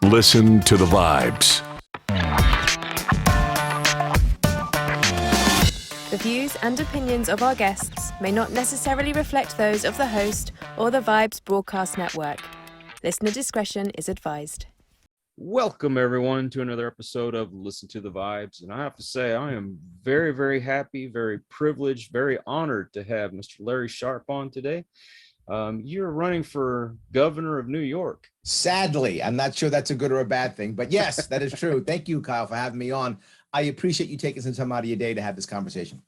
Listen to the vibes. The views and opinions of our guests may not necessarily reflect those of the host or the Vibes Broadcast Network. Listener discretion is advised. Welcome, everyone, to another episode of Listen to the Vibes. And I have to say, I am very, very happy, very privileged, very honored to have Mr. Larry Sharpe on today. You're running for governor of New York. Sadly, I'm not sure that's a good or a bad thing, but yes, that is true. Thank you, Kyle, for having me on. I appreciate you taking some time out of your day to have this conversation.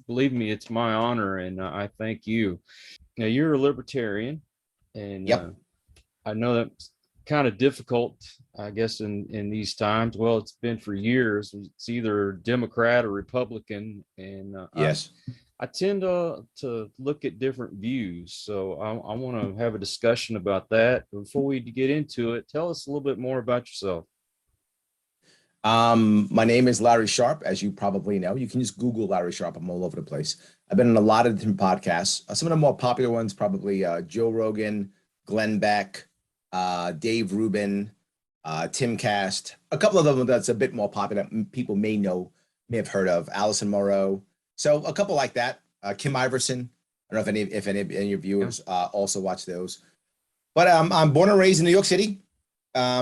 Believe me, it's my honor, and I thank you. Now, you're a libertarian, and Yep. I know that's kind of difficult, I guess, in these times. Well, it's been for years. It's either Democrat or Republican, and Yes. I tend to look at different views. So I want to have a discussion about that. Before we get into it, tell us a little bit more about yourself. My name is Larry Sharpe, as you probably know. You can just Google Larry Sharpe. I'm all over the place. I've been on a lot of different podcasts. Some of the more popular ones, probably Joe Rogan, Glenn Beck, Dave Rubin, Tim Cast. A couple of them that's a bit more popular that people may have heard of. Allison Moreau. So a couple like that. Kim Iverson. I don't know if any of your viewers also watch those. But I'm born and raised in New York City. I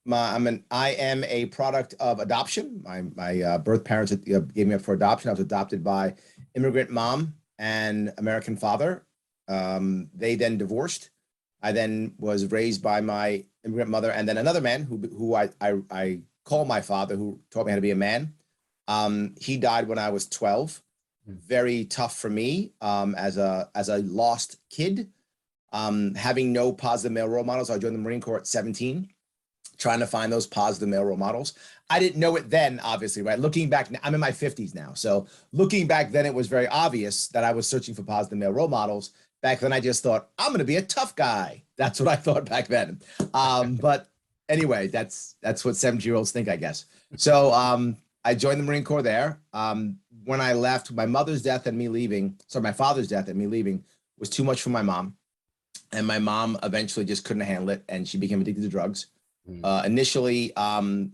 am a product of adoption. My birth parents gave me up for adoption. I was adopted by immigrant mom and American father. They then divorced. I then was raised by my immigrant mother and then another man who I call my father, who taught me how to be a man. He died when I was 12. Very tough for me as a lost kid, having no positive male role models. I joined the Marine Corps at 17, trying to find those positive male role models. I didn't know it then, obviously, right? Looking back, I'm in my 50s now. So looking back then, it was very obvious that I was searching for positive male role models. Back then, I just thought, I'm going to be a tough guy. That's what I thought back then. But anyway, that's what 17-year-olds think, I guess. So I joined the Marine Corps there. When I left, my father's death and me leaving was too much for my mom. And my mom eventually just couldn't handle it, and she became addicted to drugs. Initially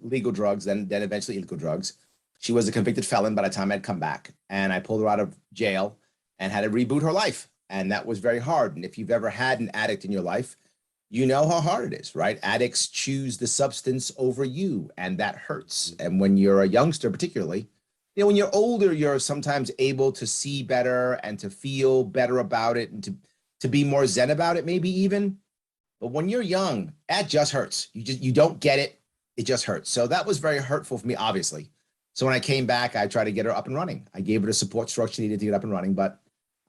legal drugs, then eventually illegal drugs. She was a convicted felon by the time I'd come back, and I pulled her out of jail and had to reboot her life. And that was very hard. And if you've ever had an addict in your life, you know how hard it is, right? Addicts choose the substance over you, and that hurts. And when you're a youngster, particularly, when you're older, you're sometimes able to see better and to feel better about it and to be more zen about it, maybe even. But when you're young, that just hurts. You don't get it. It just hurts. So that was very hurtful for me, obviously. So when I came back, I tried to get her up and running. I gave her the support structure she needed to get up and running, but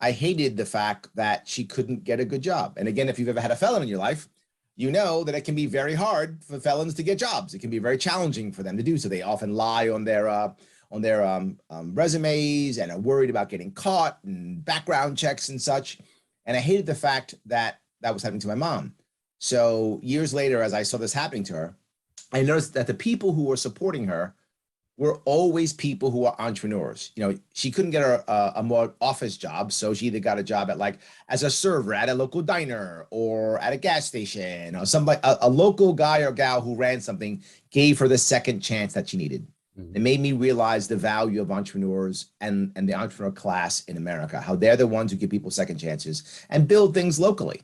I hated the fact that she couldn't get a good job. And again, if you've ever had a felon in your life, you know that it can be very hard for felons to get jobs. It can be very challenging for them to do so. They often lie on their resumes and are worried about getting caught and background checks and such. And I hated the fact that that was happening to my mom. So years later, as I saw this happening to her, I noticed that the people who were supporting her were always people who are entrepreneurs. She couldn't get a more office job, so she either got a job as a server at a local diner or at a gas station, or somebody, a local guy or gal who ran something gave her the second chance that she needed. It made me realize the value of entrepreneurs and the entrepreneur class in America, how they're the ones who give people second chances and build things locally.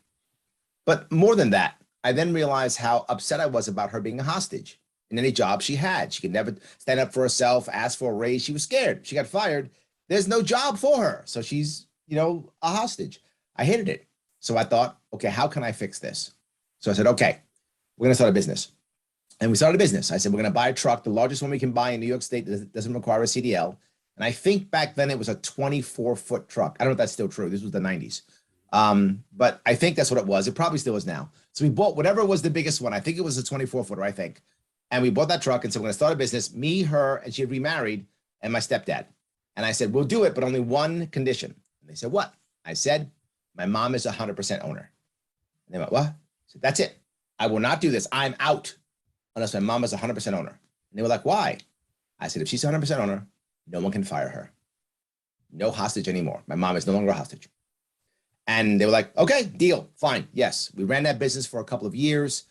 But more than that, I then realized how upset I was about her being a hostage in any job she had. She could never stand up for herself, ask for a raise. She was scared. She got fired. There's no job for her. So she's, a hostage. I hated it. So I thought, okay, how can I fix this? So I said, okay, we're going to start a business. And we started a business. I said, we're going to buy a truck, the largest one we can buy in New York State that doesn't require a CDL. And I think back then it was a 24-foot truck. I don't know if that's still true. This was the 90s. But I think that's what it was. It probably still is now. So we bought whatever was the biggest one. I think it was a 24-footer, I think. And we bought that truck and said, we're going to start a business, me, her, and she had remarried, and my stepdad. And I said, we'll do it, but only one condition. And they said, what? I said, my mom is 100% owner. And they went, what? I said, that's it. I will not do this. I'm out unless my mom is 100% owner. And they were like, why? I said, if she's 100% owner, no one can fire her. No hostage anymore. My mom is no longer a hostage. And they were like, okay, deal, fine, yes. We ran that business for a couple of years.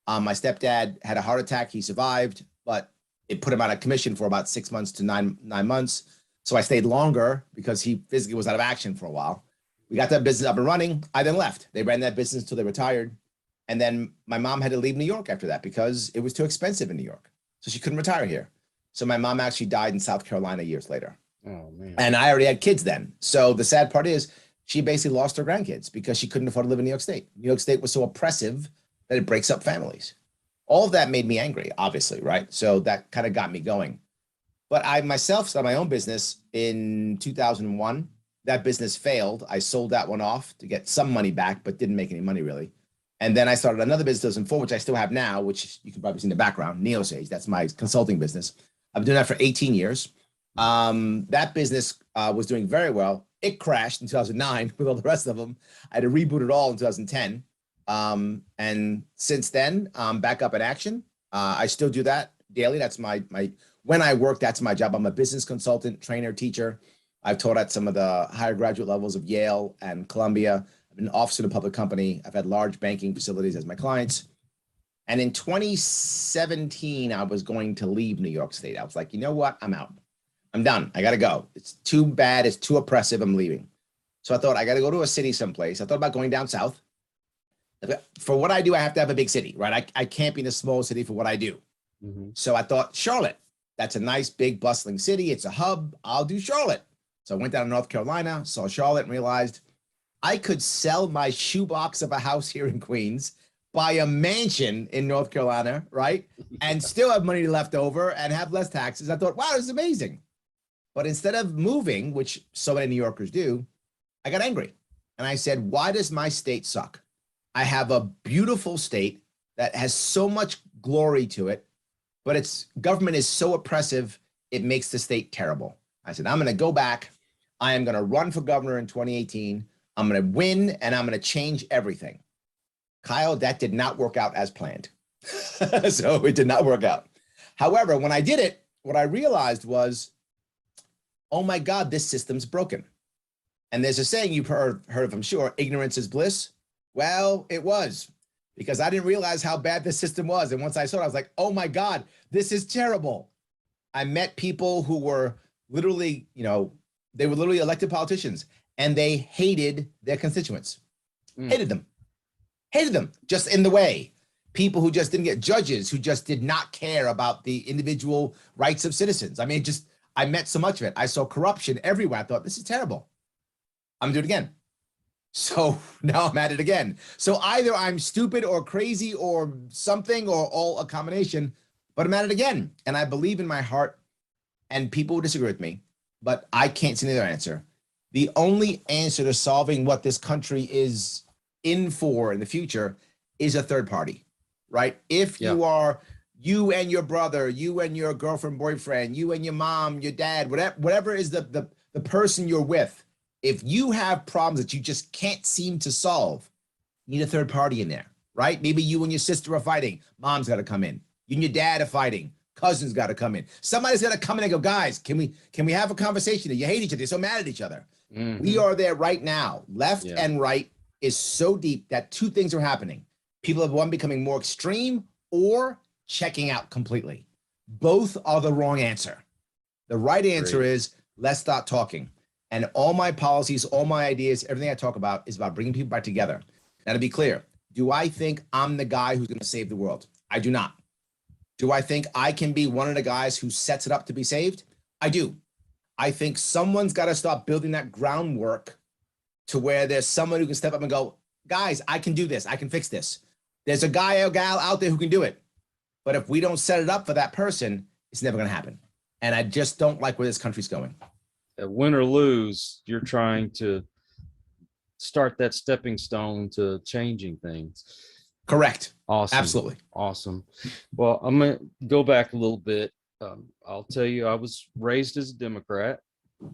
My stepdad had a heart attack. He survived, but it put him out of commission for about 6 months to nine months. So I stayed longer because he physically was out of action for a while. We got that business up and running. I then left. They ran that business until they retired. And then my mom had to leave New York after that because it was too expensive in New York. So she couldn't retire here. So my mom actually died in South Carolina years later. Oh, man. And I already had kids then. So the sad part is she basically lost her grandkids because she couldn't afford to live in New York State. New York State was so oppressive that it breaks up families. All of that made me angry, obviously, right? So that kind of got me going. But I myself started my own business in 2001. That business failed. I sold that one off to get some money back, but didn't make any money really. And then I started another business in 2004, which I still have now, which you can probably see in the background, Neosage. That's my consulting business. I've been doing that for 18 years. That business was doing very well. It crashed in 2009 with all the rest of them. I had to reboot it all in 2010. And since then, I'm back up in action. I still do that daily. That's my when I work, that's my job. I'm a business consultant, trainer, teacher. I've taught at some of the higher graduate levels of Yale and Columbia. I've been an officer in a public company. I've had large banking facilities as my clients. And in 2017, I was going to leave New York State. I was like, you know what? I'm out. I'm done. I got to go. It's too bad. It's too oppressive. I'm leaving. So I thought I got to go to a city someplace. I thought about going down south. For what I do, I have to have a big city, right? I can't be in a small city for what I do. Mm-hmm. So I thought Charlotte, that's a nice, big, bustling city. It's a hub. I'll do Charlotte. So I went down to North Carolina, saw Charlotte, and realized I could sell my shoebox of a house here in Queens, buy a mansion in North Carolina, right? And still have money left over and have less taxes. I thought, wow, this is amazing. But instead of moving, which so many New Yorkers do, I got angry. And I said, why does my state suck? I have a beautiful state that has so much glory to it, but its government is so oppressive, it makes the state terrible. I said, I'm going to go back. I am going to run for governor in 2018. I'm going to win, and I'm going to change everything. Kyle, that did not work out as planned. So it did not work out. However, when I did it, what I realized was, oh my God, this system's broken. And there's a saying you've heard of, I'm sure, ignorance is bliss. Well, it was, because I didn't realize how bad the system was. And once I saw it, I was like, oh my God, this is terrible. I met people who were literally, they were literally elected politicians, and they hated their constituents, hated them just in the way. People who just didn't get judges, who just did not care about the individual rights of citizens. I mean, I met so much of it. I saw corruption everywhere. I thought, this is terrible. I'm gonna do it again. So now I'm at it again. So either I'm stupid or crazy or something, or all a combination, but I'm at it again. And I believe in my heart, and people will disagree with me, but I can't see another answer. The only answer to solving what this country is in for in the future is a third party, right? If you are, you and your brother, you and your girlfriend, boyfriend, you and your mom, your dad, whatever is the person you're with, if you have problems that you just can't seem to solve, you need a third party in there, right? Maybe you and your sister are fighting. Mom's got to come in. You and your dad are fighting. Cousins got to come in. Somebody's got to come in and go, guys, can we have a conversation? You hate each other. You're so mad at each other. Mm-hmm. We are there right now. Left and right is so deep that two things are happening. People have one becoming more extreme or checking out completely. Both are the wrong answer. The right answer is let's start talking. And all my policies, all my ideas, everything I talk about is about bringing people back together. Now, to be clear, do I think I'm the guy who's going to save the world? I do not. Do I think I can be one of the guys who sets it up to be saved? I do. I think someone's got to start building that groundwork to where there's someone who can step up and go, guys, I can do this. I can fix this. There's a guy or gal out there who can do it. But if we don't set it up for that person, it's never going to happen. And I just don't like where this country's going. Win or lose, you're trying to start that stepping stone to changing things. Correct. Awesome. Absolutely. Awesome. Well, I'm going to go back a little bit. I'll tell you, I was raised as a Democrat.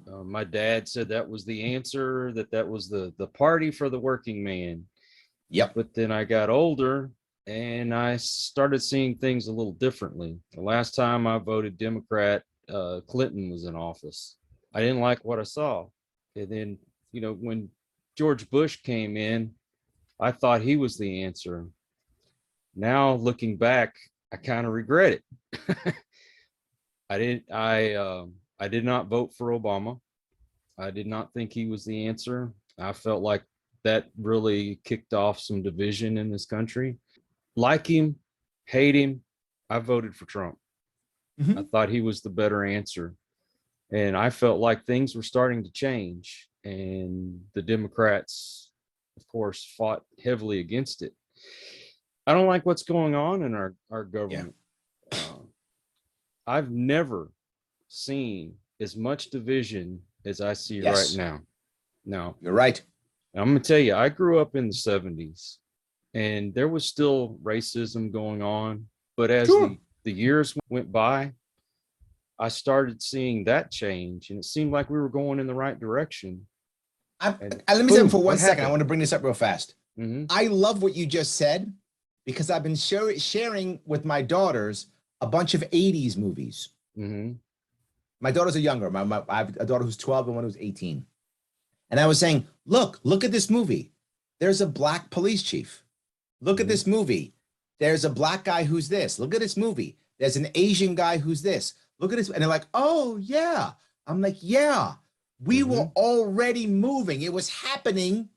My dad said that was the answer, that was the party for the working man. Yep. But then I got older and I started seeing things a little differently. The last time I voted Democrat, Clinton was in office. I didn't like what I saw. And then, when George Bush came in, I thought he was the answer. Now looking back, I kind of regret it. I did not vote for Obama. I did not think he was the answer. I felt like that really kicked off some division in this country. Like him, hate him, I voted for Trump. I thought he was the better answer. And I felt like things were starting to change. And the Democrats, of course, fought heavily against it. I don't like what's going on in our government. Yeah. I've never seen as much division as I see right now. No, you're right. I'm going to tell you, I grew up in the 70s and there was still racism going on. But as the years went by, I started seeing that change and it seemed like we were going in the right direction. Let me say for 1 second, I want to bring this up real fast. I love what you just said because I've been sharing with my daughters a bunch of 80s movies. My daughters are younger. I have a daughter who's 12 and one who's 18. And I was saying, look at this movie. There's a black police chief. Look at this movie. There's a black guy who's this. Look at this movie. There's an Asian guy who's this. Look at this. And they're like, oh, yeah. I'm like, yeah, we were already moving. It was happening.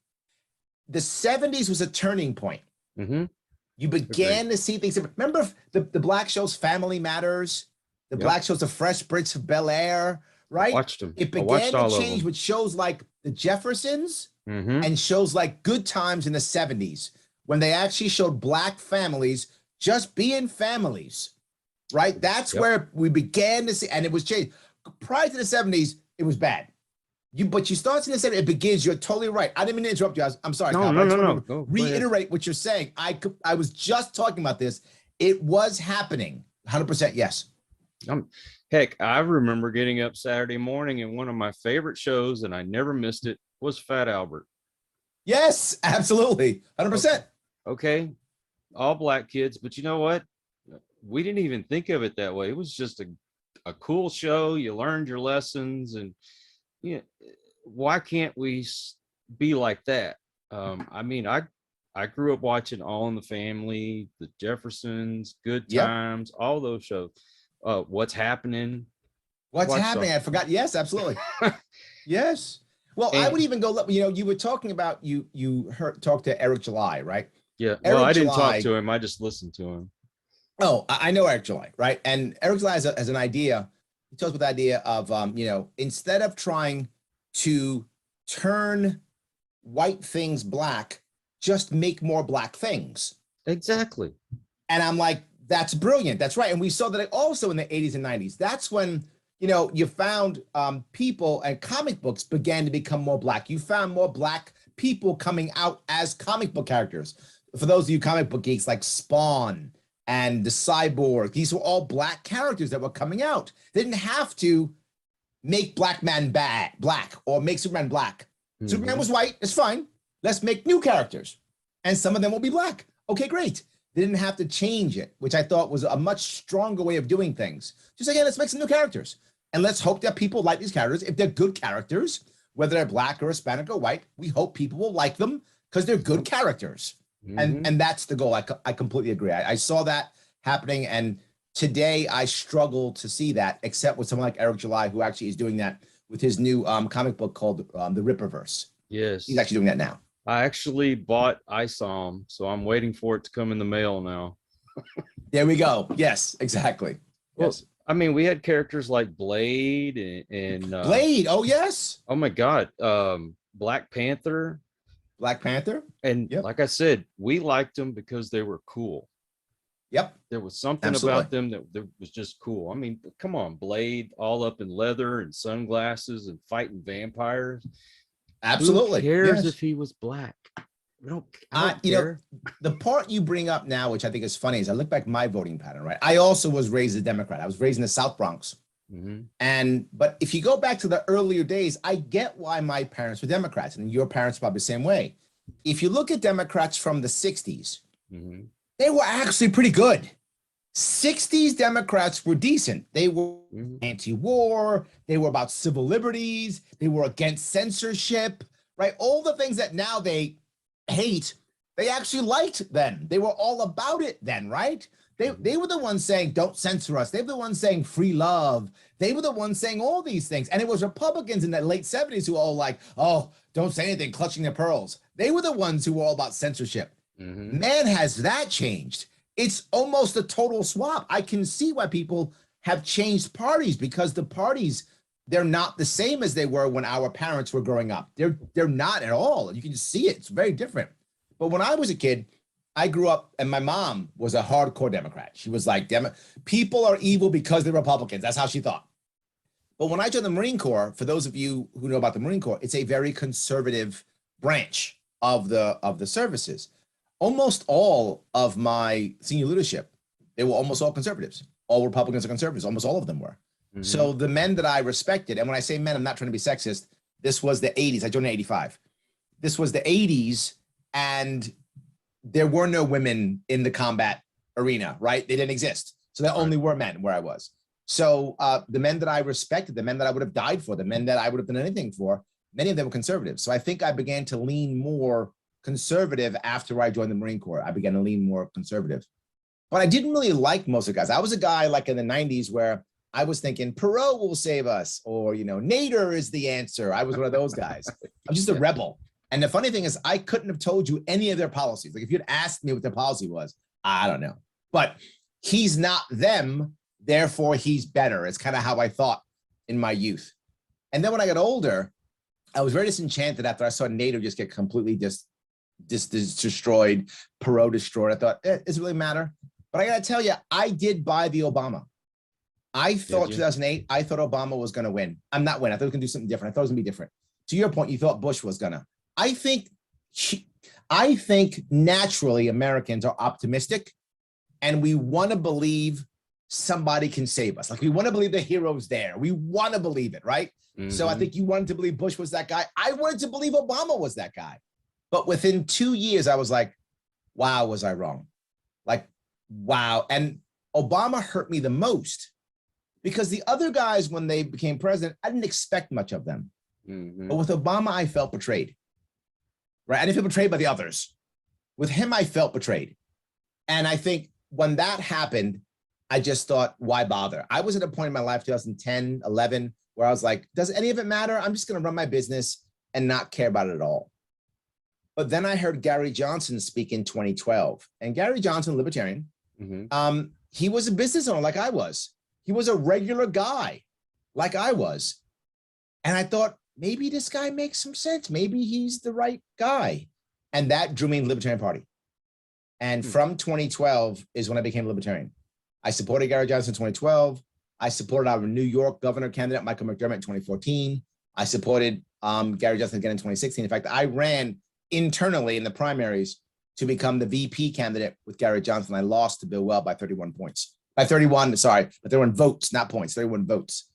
The 70s was a turning point. You began to see things. Remember the black shows Family Matters, the black shows The Fresh Prince of Bel-Air, right? Watched them. It began to change with shows like The Jeffersons and shows like Good Times in the 70s, when they actually showed black families just being families, right? That's where we began to see, and it was changed. Prior to the 70s, it was bad. But you start seeing the 70s, it begins. You're totally right. I didn't mean to interrupt you. I'm sorry. No. Reiterate what you're saying. I was just talking about this. It was happening. 100% yes. Heck, I remember getting up Saturday morning and one of my favorite shows, and I never missed it, was Fat Albert. Yes, absolutely. 100%. Okay. All black kids, but you know what? We didn't even think of it that way. It was just a cool show. You learned your lessons, and why can't we be like that? I mean, I grew up watching All in the Family, The Jeffersons, Good Times, all those shows. What's Happening? What's Happening? I forgot. Yes, absolutely. Yes. Well, I would even go, you were talking about, you talked to Eric July, right? Yeah. Well, I didn't talk to him. I just listened to him. Oh, I know Eric July, right? And Eric July has an idea. He talks about the idea of, instead of trying to turn white things black, just make more black things. Exactly. And I'm like, that's brilliant. That's right. And we saw that also in the 80s and 90s. That's when, you found people and comic books began to become more black. You found more black people coming out as comic book characters. For those of you comic book geeks, like Spawn and the Cyborg, these were all black characters that were coming out. They didn't have to make black man black or make Superman black. Superman was white. It's fine. Let's make new characters. And some of them will be black. Okay, great. They didn't have to change it, which I thought was a much stronger way of doing things. Just again, let's make some new characters. And let's hope that people like these characters. If they're good characters, whether they're black or Hispanic or white, we hope people will like them because they're good characters. And that's the goal. I completely agree. I saw that happening. And today I struggle to see that, except with someone like Eric July, who actually is doing that with his new comic book called The Ripperverse. Yes. He's actually doing that now. I actually bought ISOM, so I'm waiting for it to come in the mail now. There we go. Yes, exactly. Well, yes. I mean, we had characters like Blade and Blade. Oh, yes. Oh, my God. Black Panther. Black Panther. And like I said, we liked them because they were cool. Yep. There was something about them that was just cool. I mean, come on, Blade all up in leather and sunglasses and fighting vampires. Absolutely. Who cares if he was black? I don't care. The part you bring up now, which I think is funny, is I look back at my voting pattern, right? I also was raised a Democrat. I was raised in the South Bronx. But if you go back to the earlier days, I get why my parents were Democrats, and your parents probably the same way. If you look at Democrats from the 60s, they were actually pretty good. 60s Democrats were decent. They were anti-war. They were about civil liberties. They were against censorship, right? All the things that now they hate, They actually liked them. They were all about it then, right? They were the ones saying, don't censor us. They were the ones saying free love. They were the ones saying all these things. And it was Republicans in the late 70s who were all like, oh, don't say anything, clutching their pearls. They were the ones who were all about censorship. Man, has that changed. It's almost a total swap. I can see why people have changed parties, because the parties, they're not the same as they were when our parents were growing up. They're not at all. You can just see it. It's very different. But when I was a kid, I grew up and my mom was a hardcore Democrat. She was like, people are evil because they're Republicans. That's how she thought. But when I joined the Marine Corps, for those of you who know about the Marine Corps, it's a very conservative branch of the services. Almost all of my senior leadership, they were almost all conservatives. All Republicans are conservatives. Almost all of them were. So the men that I respected, and when I say men, I'm not trying to be sexist. This was the 80s. I joined in 85. This was the 80s, and there were no women in the combat arena, right? They didn't exist. So there only were men where I was. So the men that I respected, the men that I would have died for, the men that I would have done anything for, many of them were conservatives. So I think I began to lean more conservative after I joined the Marine Corps. I began to lean more conservative. But I didn't really like most of the guys. I was a guy like in the 90s where I was thinking Perot will save us, or, Nader is the answer. I was one of those guys. I'm just a rebel. And the funny thing is, I couldn't have told you any of their policies. Like if you'd asked me what their policy was, I don't know. But he's not them, therefore he's better. It's kind of how I thought in my youth. And then when I got older, I was very disenchanted after I saw Nader just get completely destroyed, Perot destroyed. I thought, does it really matter? But I got to tell you, I did buy the Obama. I thought 2008, I thought Obama was going to win. I'm not win. I thought he was going to do something different. I thought it was going to be different. To your point, you thought Bush was going to. I think naturally Americans are optimistic, and we want to believe somebody can save us. Like we want to believe the hero's there. We want to believe it, right? So I think you wanted to believe Bush was that guy. I wanted to believe Obama was that guy. But within 2 years, I was like, wow, was I wrong? Like, wow. And Obama hurt me the most, because the other guys, when they became president, I didn't expect much of them. But with Obama, I felt betrayed, right? I didn't feel betrayed by the others. With him, I felt betrayed. And I think when that happened, I just thought, why bother? I was at a point in my life, 2010, 11, where I was like, does any of it matter? I'm just going to run my business and not care about it at all. But then I heard Gary Johnson speak in 2012. And Gary Johnson, Libertarian, he was a business owner like I was. He was a regular guy like I was. And I thought, maybe this guy makes some sense. Maybe he's the right guy. And that drew me in the Libertarian Party. And from 2012 is when I became Libertarian. I supported Gary Johnson in 2012. I supported our New York governor candidate, Michael McDermott, in 2014. I supported Gary Johnson again in 2016. In fact, I ran internally in the primaries to become the VP candidate with Gary Johnson. I lost to Bill Weld by 31 points. By 31, sorry, but there were votes, not points, 31 votes.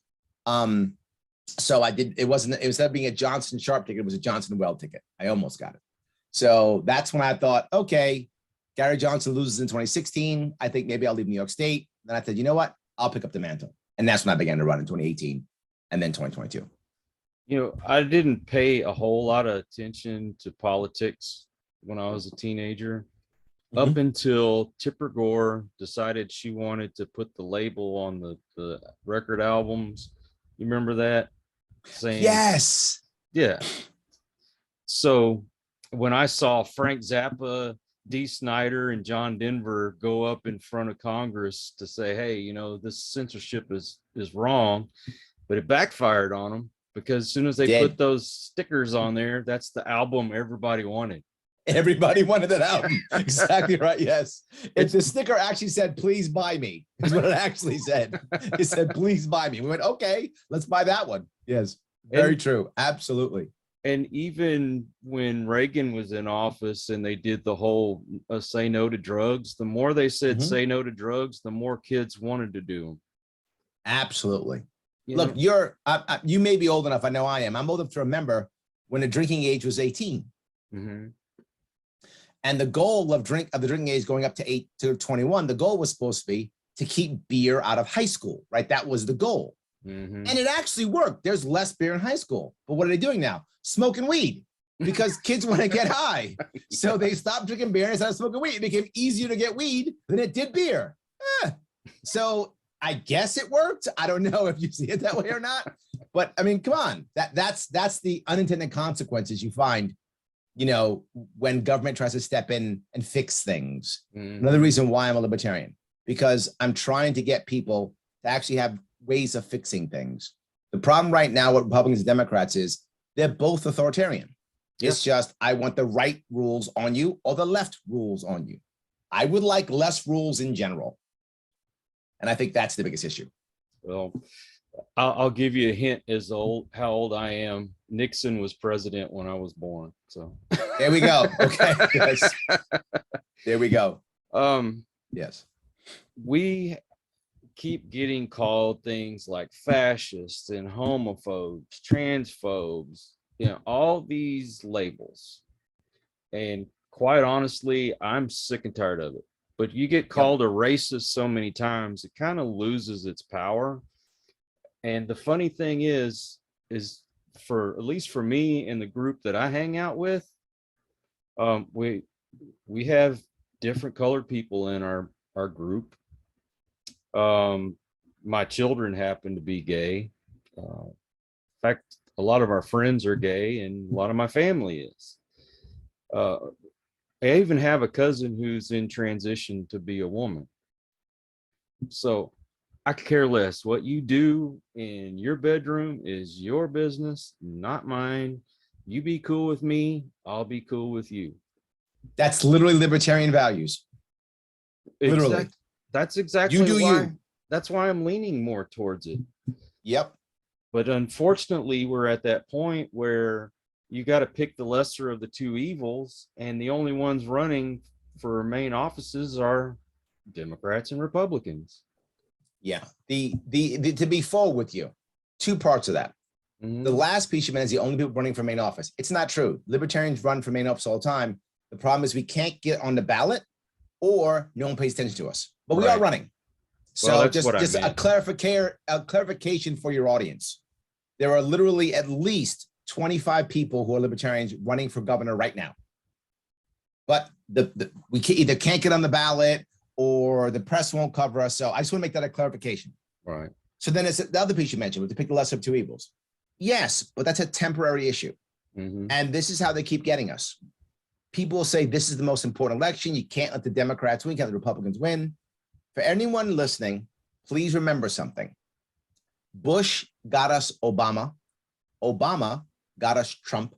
So I did, instead of being a Johnson Sharpe ticket, it was a Johnson Weld ticket. I almost got it. So that's when I thought, okay, Gary Johnson loses in 2016. I think maybe I'll leave New York State. Then I said, you know what? I'll pick up the mantle. And that's when I began to run in 2018 and then 2022. I didn't pay a whole lot of attention to politics when I was a teenager, up until Tipper Gore decided she wanted to put the label on the record albums. You remember that? Saying, yes. Yeah. So when I saw Frank Zappa, Dee Snider, and John Denver go up in front of Congress to say, hey, this censorship is wrong, but it backfired on them, because as soon as they put those stickers on there, that's the album everybody wanted. Everybody wanted that album. Exactly right. Yes. If the sticker actually said, please buy me, is what it actually said. It said, please buy me. We went, okay, let's buy that one. Yes. Very true. Absolutely. And even when Reagan was in office and they did the whole say no to drugs, the more they said say no to drugs, the more kids wanted to do them. Absolutely. Look, you may be old enough. I know I am. I'm old enough to remember when the drinking age was 18. And the goal of the drinking age going up to 21, the goal was supposed to be to keep beer out of high school, right? That was the goal. And it actually worked. There's less beer in high school. But what are they doing now? Smoking weed. because kids want to get high. So they stopped drinking beer and started smoking weed. It became easier to get weed than it did beer. So I guess it worked. I don't know if you see it that way or not. But I mean, come on. That's the unintended consequences you find, you know, when government tries to step in and fix things. Another reason why I'm a libertarian, because I'm trying to get people to actually have ways of fixing things. The problem right now with Republicans and Democrats is they're both authoritarian. It's just, I want the right rules on you or the left rules on you. I would like less rules in general. And I think that's the biggest issue. Well, I'll give you a hint as how old I am. Nixon was president when I was born. So there we go. Okay. Yes. There we go. Yes. We keep getting called things like fascists and homophobes, transphobes, you know, all these labels. And quite honestly, I'm sick and tired of it. But you get called a racist so many times, it kind of loses its power. And the funny thing is for, at least for me and the group that I hang out with, we have different colored people in our group. My children happen to be gay. In fact, a lot of our friends are gay and a lot of my family is. I even have a cousin who's in transition to be a woman. So I could care less. What you do in your bedroom is your business, not mine. You be cool with me, I'll be cool with you. That's literally libertarian values. Literally. That's exactly you do why. You. That's why I'm leaning more towards it. Yep. But unfortunately, we're at that point where you got to pick the lesser of the two evils, and the only ones running for main offices are Democrats and Republicans. Yeah. The to be full with you, two parts of that. The last piece you meant is the only people running for main office. It's not true. Libertarians run for main office all the time. The problem is we can't get on the ballot, or no one pays attention to us. But we are running. So well, just a clarification for your audience. There are literally at least 25 people who are libertarians running for governor right now. But we either can't get on the ballot or the press won't cover us. So I just want to make that a clarification. Right. So then it's the other piece you mentioned, to pick the lesser of two evils. Yes, but that's a temporary issue. And this is how they keep getting us. People will say this is the most important election. You can't let the Democrats win, you can't let the Republicans win. For anyone listening, please remember something. Bush got us Obama. Obama got us Trump.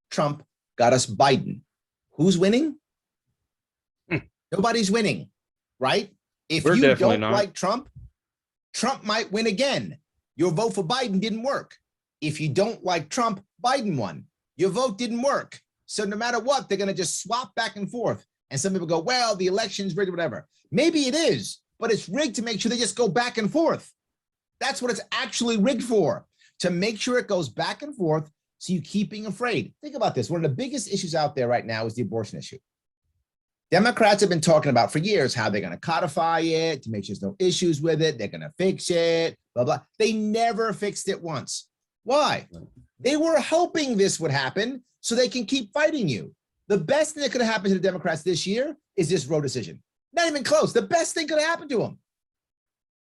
Trump got us Biden. Who's winning? Nobody's winning, right? If you don't like Trump, Trump might win again. Your vote for Biden didn't work. If you don't like Trump, Biden won. Your vote didn't work. So no matter what, they're going to just swap back and forth. And some people go, well, the election's rigged or whatever. Maybe it is, but it's rigged to make sure they just go back and forth. That's what it's actually rigged for, to make sure it goes back and forth so you keep being afraid. Think about this. One of the biggest issues out there right now is the abortion issue. Democrats have been talking about for years how they're going to codify it to make sure there's no issues with it. They're going to fix it, blah, blah. They never fixed it once. Why? They were hoping this would happen so they can keep fighting you. The best thing that could have happened to the Democrats this year is this Roe decision. Not even close. The best thing could have happened to them.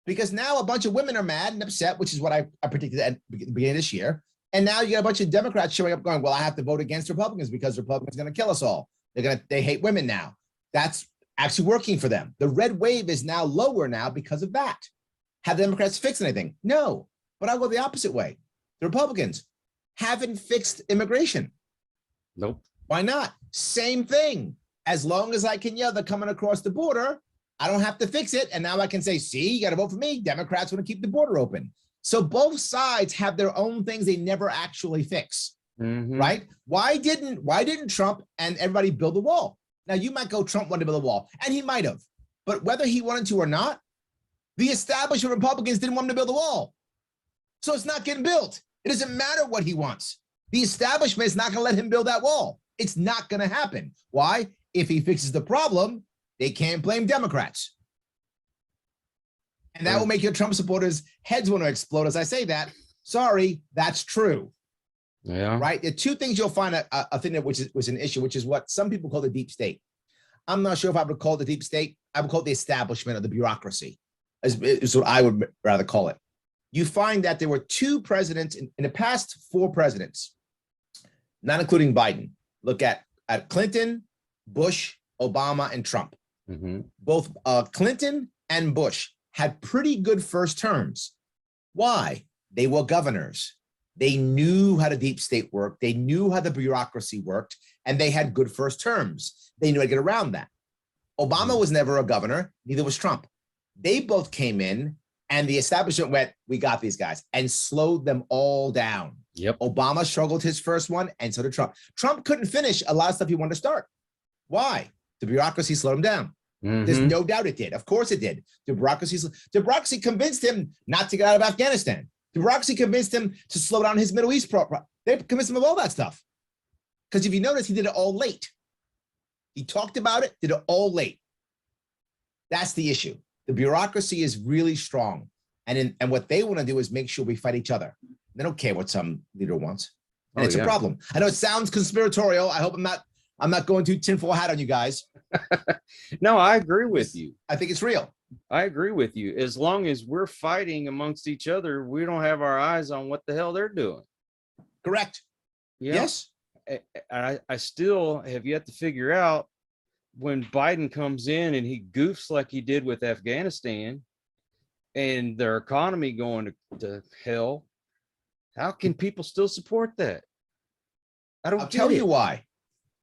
Because now a bunch of women are mad and upset, which is what I predicted at the beginning of this year. And now you got a bunch of Democrats showing up going, well, I have to vote against Republicans because Republicans are going to kill us all. They hate women now. That's actually working for them. The red wave is now lower now because of that. Have the Democrats fixed anything? No, but I'll go the opposite way. The Republicans haven't fixed immigration. Nope. Why not? Same thing. As long as I can yell they're coming across the border, I don't have to fix it. And now I can say, see, you got to vote for me. Democrats want to keep the border open. So both sides have their own things they never actually fix, right? Why didn't Trump and everybody build the wall? Now you might go, Trump wanted to build a wall, and he might have, but whether he wanted to or not, the establishment Republicans didn't want him to build a wall. So it's not getting built. It doesn't matter what he wants. The establishment is not going to let him build that wall. It's not going to happen. Why? If he fixes the problem, they can't blame Democrats. And that will make your Trump supporters' heads want to explode as I say that. Sorry, that's true. Yeah. Right. There are two things you'll find a thing that was an issue, which is what some people call the deep state. I'm not sure if I would call it the deep state. I would call it the establishment of the bureaucracy, is what I would rather call it. You find that there were two presidents in the past 4 presidents, not including Biden. Look at Clinton, Bush, Obama, and Trump. Both Clinton and Bush had pretty good first terms. Why? They were governors. They knew how the deep state worked. They knew how the bureaucracy worked, and they had good first terms. They knew how to get around that. Obama was never a governor, neither was Trump. They both came in, and the establishment went, we got these guys, and slowed them all down. Yep. Obama struggled his first one, and so did Trump. Trump couldn't finish a lot of stuff he wanted to start. Why? The bureaucracy slowed him down. There's no doubt it did. Of course it did. The bureaucracy convinced him not to get out of Afghanistan. The bureaucracy convinced him to slow down his Middle East program. They convinced him of all that stuff. Because if you notice, he did it all late. He talked about it, did it all late. That's the issue. The bureaucracy is really strong. And what they want to do is make sure we fight each other. They don't care what some leader wants. And it's a problem. I know it sounds conspiratorial. I hope I'm not going too tinfoil hat on you guys. No, I agree with you. I think it's real. I agree with you. As long as we're fighting amongst each other, we don't have our eyes on what the hell they're doing. Correct. Yeah. Yes. I still have yet to figure out when Biden comes in and he goofs like he did with Afghanistan and their economy going to hell. How can people still support that? I'll tell you why.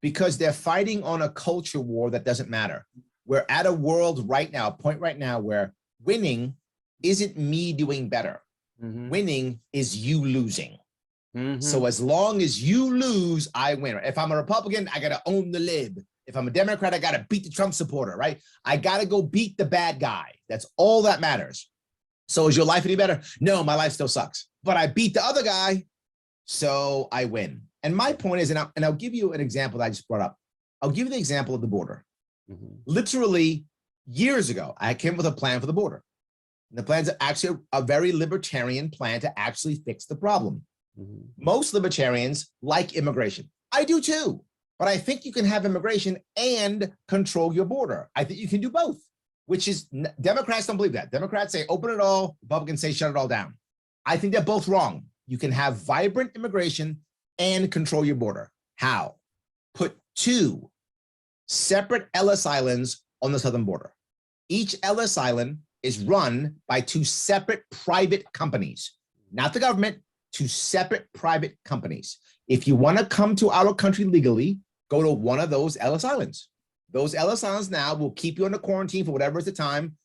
Because they're fighting on a culture war that doesn't matter. We're at a world right now, a point right now where winning isn't me doing better. Winning is you losing. So as long as you lose, I win. If I'm a Republican, I got to own the lib. If I'm a Democrat, I got to beat the Trump supporter, right? I got to go beat the bad guy. That's all that matters. So is your life any better? No, my life still sucks. But I beat the other guy, so I win. And my point is, and I'll give you an example that I just brought up. I'll give you the example of the border. Literally years ago, I came up with a plan for the border. And the plan's actually a very libertarian plan to actually fix the problem. Most libertarians like immigration. I do too. But I think you can have immigration and control your border. I think you can do both, which is Democrats don't believe that. Democrats say open it all. Republicans say shut it all down. I think they're both wrong. You can have vibrant immigration and control your border. How? Put 2 separate Ellis Islands on the southern border. Each Ellis Island is run by 2 separate private companies, not the government, 2 separate private companies. If you want to come to our country legally, go to one of those Ellis Islands. Those Ellis Islands now will keep you under quarantine for whatever is the time,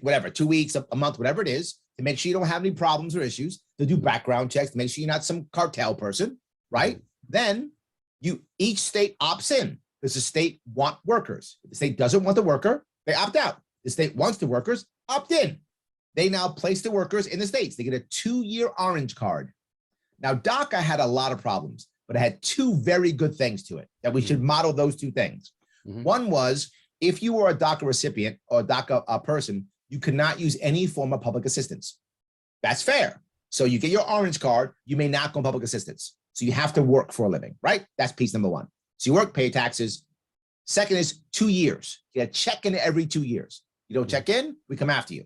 whatever, 2 weeks, a month, whatever it is, to make sure you don't have any problems or issues. They'll do background checks to make sure you're not some cartel person, right? Then each state opts in. Does the state want workers? If the state doesn't want the worker, they opt out. The state wants the workers, opt in. They now place the workers in the states. They get a 2-year orange card. Now, DACA had a lot of problems, but it had 2 very good things to it that we should model those 2 things. One was, if you were a DACA recipient or a DACA person, you could not use any form of public assistance. That's fair. So you get your orange card, you may not go on public assistance. So you have to work for a living, right? That's piece number 1. So you work, pay taxes. Second is 2 years. You got to check in every 2 years. You don't check in, we come after you.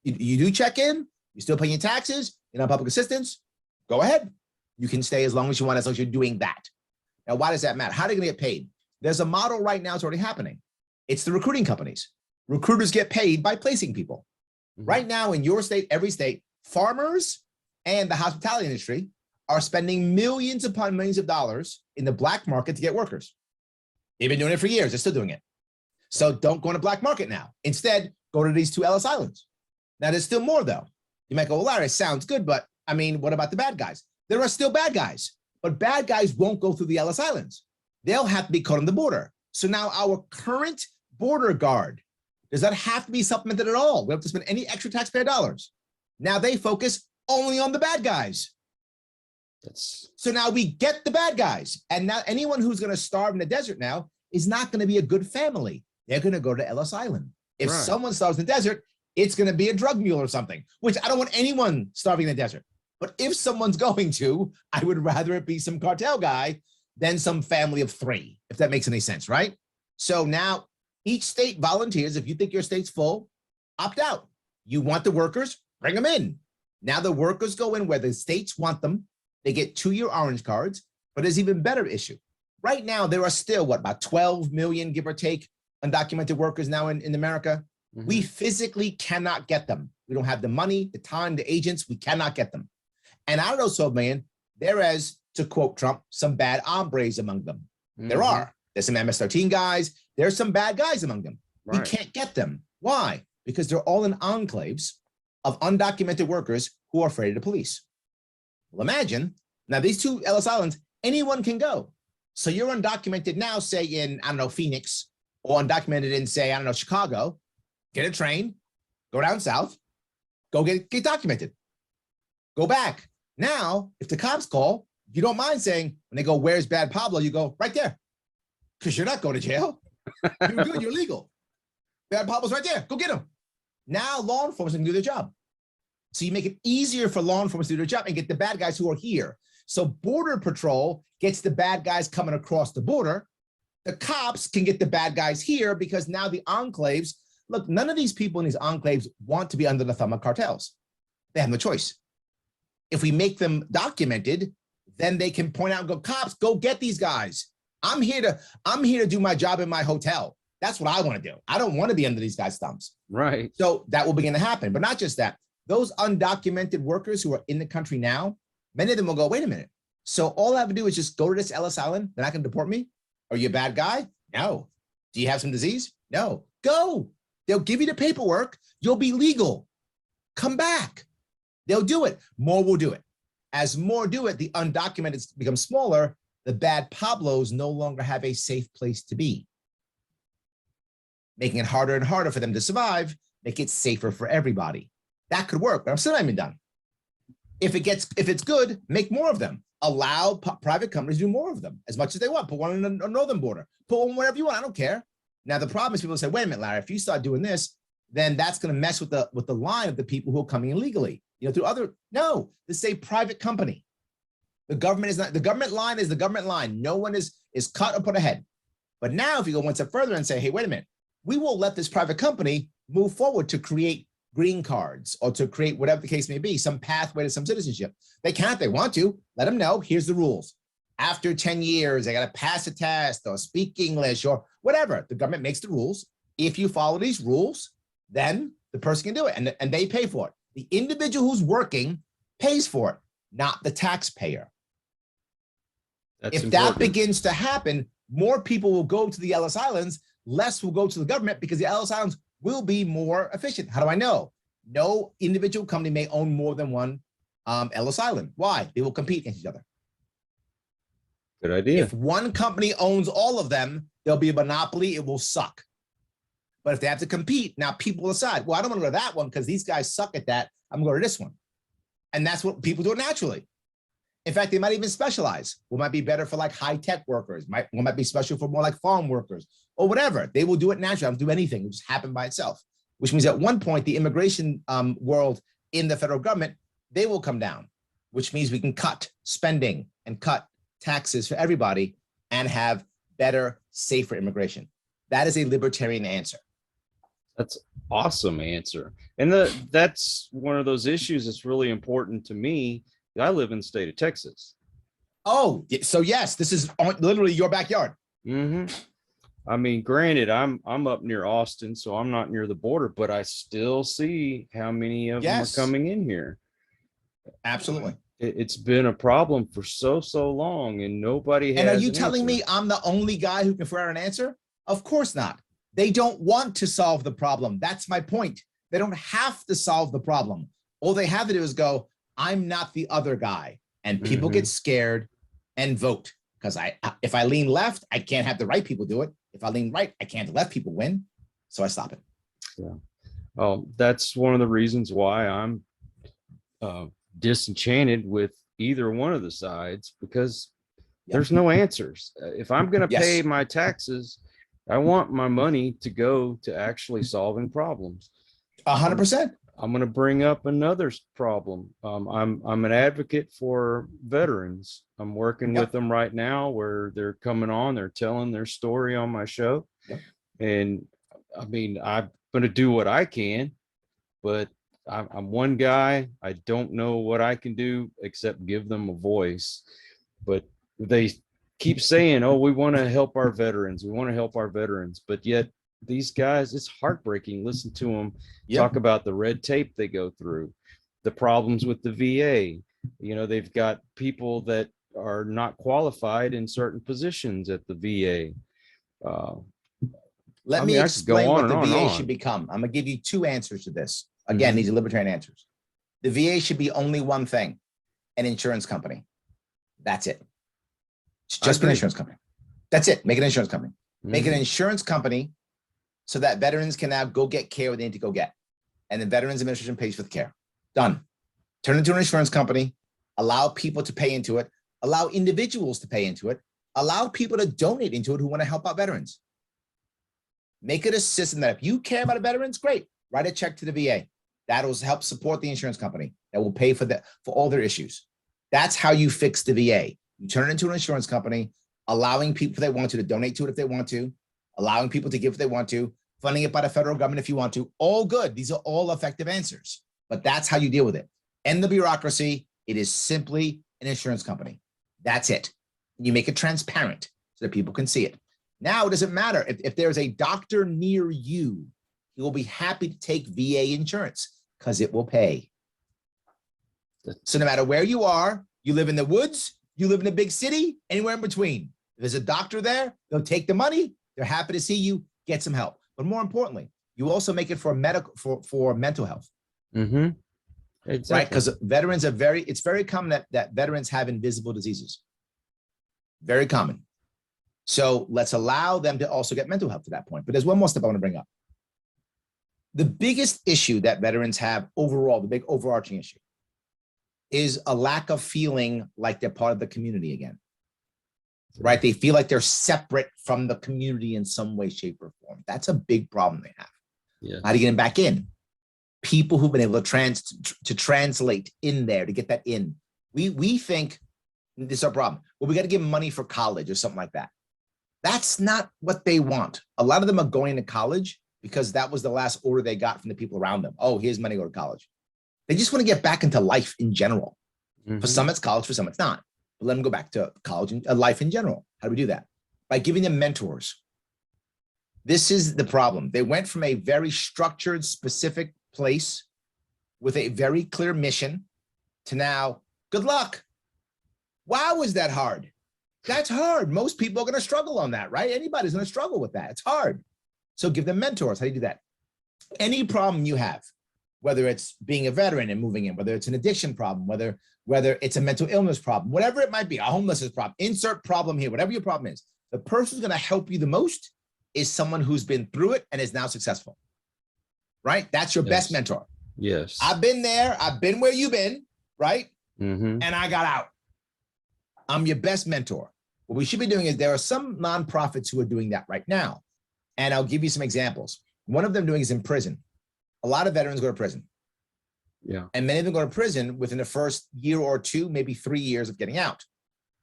You do check in, you're still paying your taxes, you're not public assistance, go ahead. You can stay as long as you want, as long as you're doing that. Now, why does that matter? How are they going to get paid? There's a model right now, it's already happening. It's the recruiting companies. Recruiters get paid by placing people. Right now in your state, every state, farmers and the hospitality industry are spending millions upon millions of dollars in the black market to get workers. They've been doing it for years. They're still doing it. So don't go in the black market now. Instead, go to these 2 Ellis Islands. Now, there's still more, though. You might go, well, Larry, sounds good, but I mean, what about the bad guys? There are still bad guys, but bad guys won't go through the Ellis Islands. They'll have to be caught on the border. So now our current border guard does not have to be supplemented at all. We don't have to spend any extra taxpayer dollars. Now they focus only on the bad guys. So now we get the bad guys. And now anyone who's going to starve in the desert now is not going to be a good family. They're going to go to Ellis Island. If someone starves in the desert, it's going to be a drug mule or something, which I don't want anyone starving in the desert. But if someone's going to, I would rather it be some cartel guy than some family of 3, if that makes any sense, right? So now each state volunteers. If you think your state's full, opt out. You want the workers, bring them in. Now the workers go in where the states want them. They get 2-year orange cards, but there's even better issue. Right now, there are still, about 12 million, give or take, undocumented workers now in America. Mm-hmm. We physically cannot get them. We don't have the money, the time, the agents. We cannot get them. And out of those 12 million, there is, to quote Trump, some bad hombres among them. Mm-hmm. There are. There's some MS-13 guys. There's some bad guys among them. Right. We can't get them. Why? Because they're all in enclaves of undocumented workers who are afraid of the police. Well, imagine, now these 2 Ellis Islands, anyone can go. So you're undocumented now, say in, I don't know, Phoenix, or undocumented in, say, I don't know, Chicago, get a train, go down south, go get documented, go back. Now, if the cops call, you don't mind saying, when they go, where's Bad Pablo? You go, right there, because you're not going to jail. You're good, you're legal. Bad Pablo's right there, go get him. Now law enforcement can do their job. So you make it easier for law enforcement to do their job and get the bad guys who are here. So Border Patrol gets the bad guys coming across the border. The cops can get the bad guys here because now the enclaves, look, none of these people in these enclaves want to be under the thumb of cartels. They have no choice. If we make them documented, then they can point out and go, cops, go get these guys. I'm here to do my job in my hotel. That's what I want to do. I don't want to be under these guys' thumbs. Right. So that will begin to happen. But not just that. Those undocumented workers who are in the country now, many of them will go, wait a minute. So all I have to do is just go to this Ellis Island. They're not going to deport me. Are you a bad guy? No. Do you have some disease? No. Go. They'll give you the paperwork. You'll be legal. Come back. They'll do it. More will do it. As more do it, the undocumented become smaller. The bad Pablos no longer have a safe place to be. Making it harder and harder for them to survive, make it safer for everybody. That could work, but I'm still not even done. If it's good, make more of them. Allow private companies to do more of them as much as they want. Put one on the northern border. Put one wherever you want. I don't care. Now the problem is people say, wait a minute, Larry, if you start doing this, then that's going to mess with the line of the people who are coming in illegally. No, this is a private company. The government is not, the government line is the government line. No one is cut or put ahead. But now if you go one step further and say, hey, wait a minute, we will let this private company move forward to create green cards or to create whatever the case may be, some pathway to some citizenship. They can't, they want to. Let them know, here's the rules. After 10 years, they got to pass a test or speak English or whatever. The government makes the rules. If you follow these rules, then the person can do it and they pay for it. The individual who's working pays for it, not the taxpayer. If that begins to happen, more people will go to the Ellis Islands, less will go to the government because the Ellis Islands will be more efficient. How do I know? No individual company may own more than one Ellis Island. Why? They will compete against each other. Good idea. If one company owns all of them, there'll be a monopoly. It will suck. But if they have to compete, now people decide, well, I don't want to go to that one because these guys suck at that. I'm going to this one. And that's what people do naturally. In fact, they might even specialize. What might be better for like high-tech workers, what might be special for more like farm workers or whatever. They will do it naturally. I don't do anything. It will just happen by itself, which means at one point, the immigration world in the federal government, they will come down, which means we can cut spending and cut taxes for everybody and have better, safer immigration. That is a libertarian answer. That's awesome answer. And that's one of those issues that's really important to me. I live in the state of Texas. Oh, so yes, this is literally your backyard. Mm-hmm. I mean, granted, I'm up near Austin, so I'm not near the border, but I still see how many of them are coming in here. Absolutely. It's been a problem for so long, and nobody has. And are you telling me I'm the only guy who can figure out an answer? Of course not. They don't want to solve the problem. That's my point. They don't have to solve the problem. All they have to do is go, I'm not the other guy. And people get scared and vote because if I lean left, I can't have the right people do it. If I lean right, I can't have the left people win. So I stop it. Yeah. Oh, that's one of the reasons why I'm disenchanted with either one of the sides, because there's no answers. If I'm going to pay my taxes, I want my money to go to actually solving problems. 100%. I'm going to bring up another problem. I'm an advocate for veterans. I'm working with them right now where they're coming on, they're telling their story on my show. Yep. And I mean, I'm going to do what I can, but I'm one guy. I don't know what I can do except give them a voice. But they keep saying, oh, we want to help our veterans. We want to help our veterans. But yet these guys, it's heartbreaking. Listen to them talk about the red tape they go through, the problems with the VA. You know, they've got people that are not qualified in certain positions at the VA. Let me explain what the VA should become. I'm going to give you two answers to this. Again, these are libertarian answers. The VA should be only one thing, an insurance company. That's it. It's just an insurance company. That's it. Make an insurance company. Make an insurance company so that veterans can now go get care they need to go get. And the Veterans Administration pays for the care. Done. Turn it into an insurance company, allow people to pay into it, allow individuals to pay into it, allow people to donate into it who want to help out veterans. Make it a system that if you care about veterans, great, write a check to the VA. That'll help support the insurance company that will pay for all their issues. That's how you fix the VA. You turn it into an insurance company, allowing people if they want to donate to it if they want to, allowing people to give if they want to, funding it by the federal government if you want to. All good. These are all effective answers, but that's how you deal with it. End the bureaucracy. It is simply an insurance company. That's it. You make it transparent so that people can see it. Now, it doesn't matter if there's a doctor near you, he will be happy to take VA insurance because it will pay. So no matter where you are, you live in the woods, you live in a big city, anywhere in between. If there's a doctor there, they'll take the money. They're happy to see you, get some help. But more importantly, you also make it for mental health. Exactly. Right? Because veterans are it's very common that veterans have invisible diseases. Very common. So let's allow them to also get mental health to that point. But there's one more step I want to bring up. The biggest issue that veterans have overall, the big overarching issue, is a lack of feeling like they're part of the community again. Right? They feel like they're separate from the community in some way, shape, or form. That's a big problem they have. Yes. How do you get them back in? People who've been able to translate in there, to get that in. We think this is our problem. Well, we got to give them money for college or something like that. That's not what they want. A lot of them are going to college because that was the last order they got from the people around them. Oh, here's money to go to college. They just want to get back into life in general. For some, it's college. For some, it's not. But let them go back to college and life in general. How do we do that? By giving them mentors. This is the problem. They went from a very structured, specific place with a very clear mission to now, good luck. Wow, is that hard? That's hard. Most people are going to struggle on that, right? Anybody's going to struggle with that. It's hard. So give them mentors. How do you do that? Any problem you have, whether it's being a veteran and moving in, whether it's an addiction problem, whether it's a mental illness problem, whatever it might be, a homelessness problem, insert problem here, whatever your problem is, the person who's going to help you the most is someone who's been through it and is now successful, right? That's your best mentor. Yes. I've been there. I've been where you've been, right? And I got out. I'm your best mentor. What we should be doing is there are some nonprofits who are doing that right now. And I'll give you some examples. One of them doing is in prison. A lot of veterans go to prison. Yeah. And many of them go to prison within the first year or two, maybe 3 years of getting out.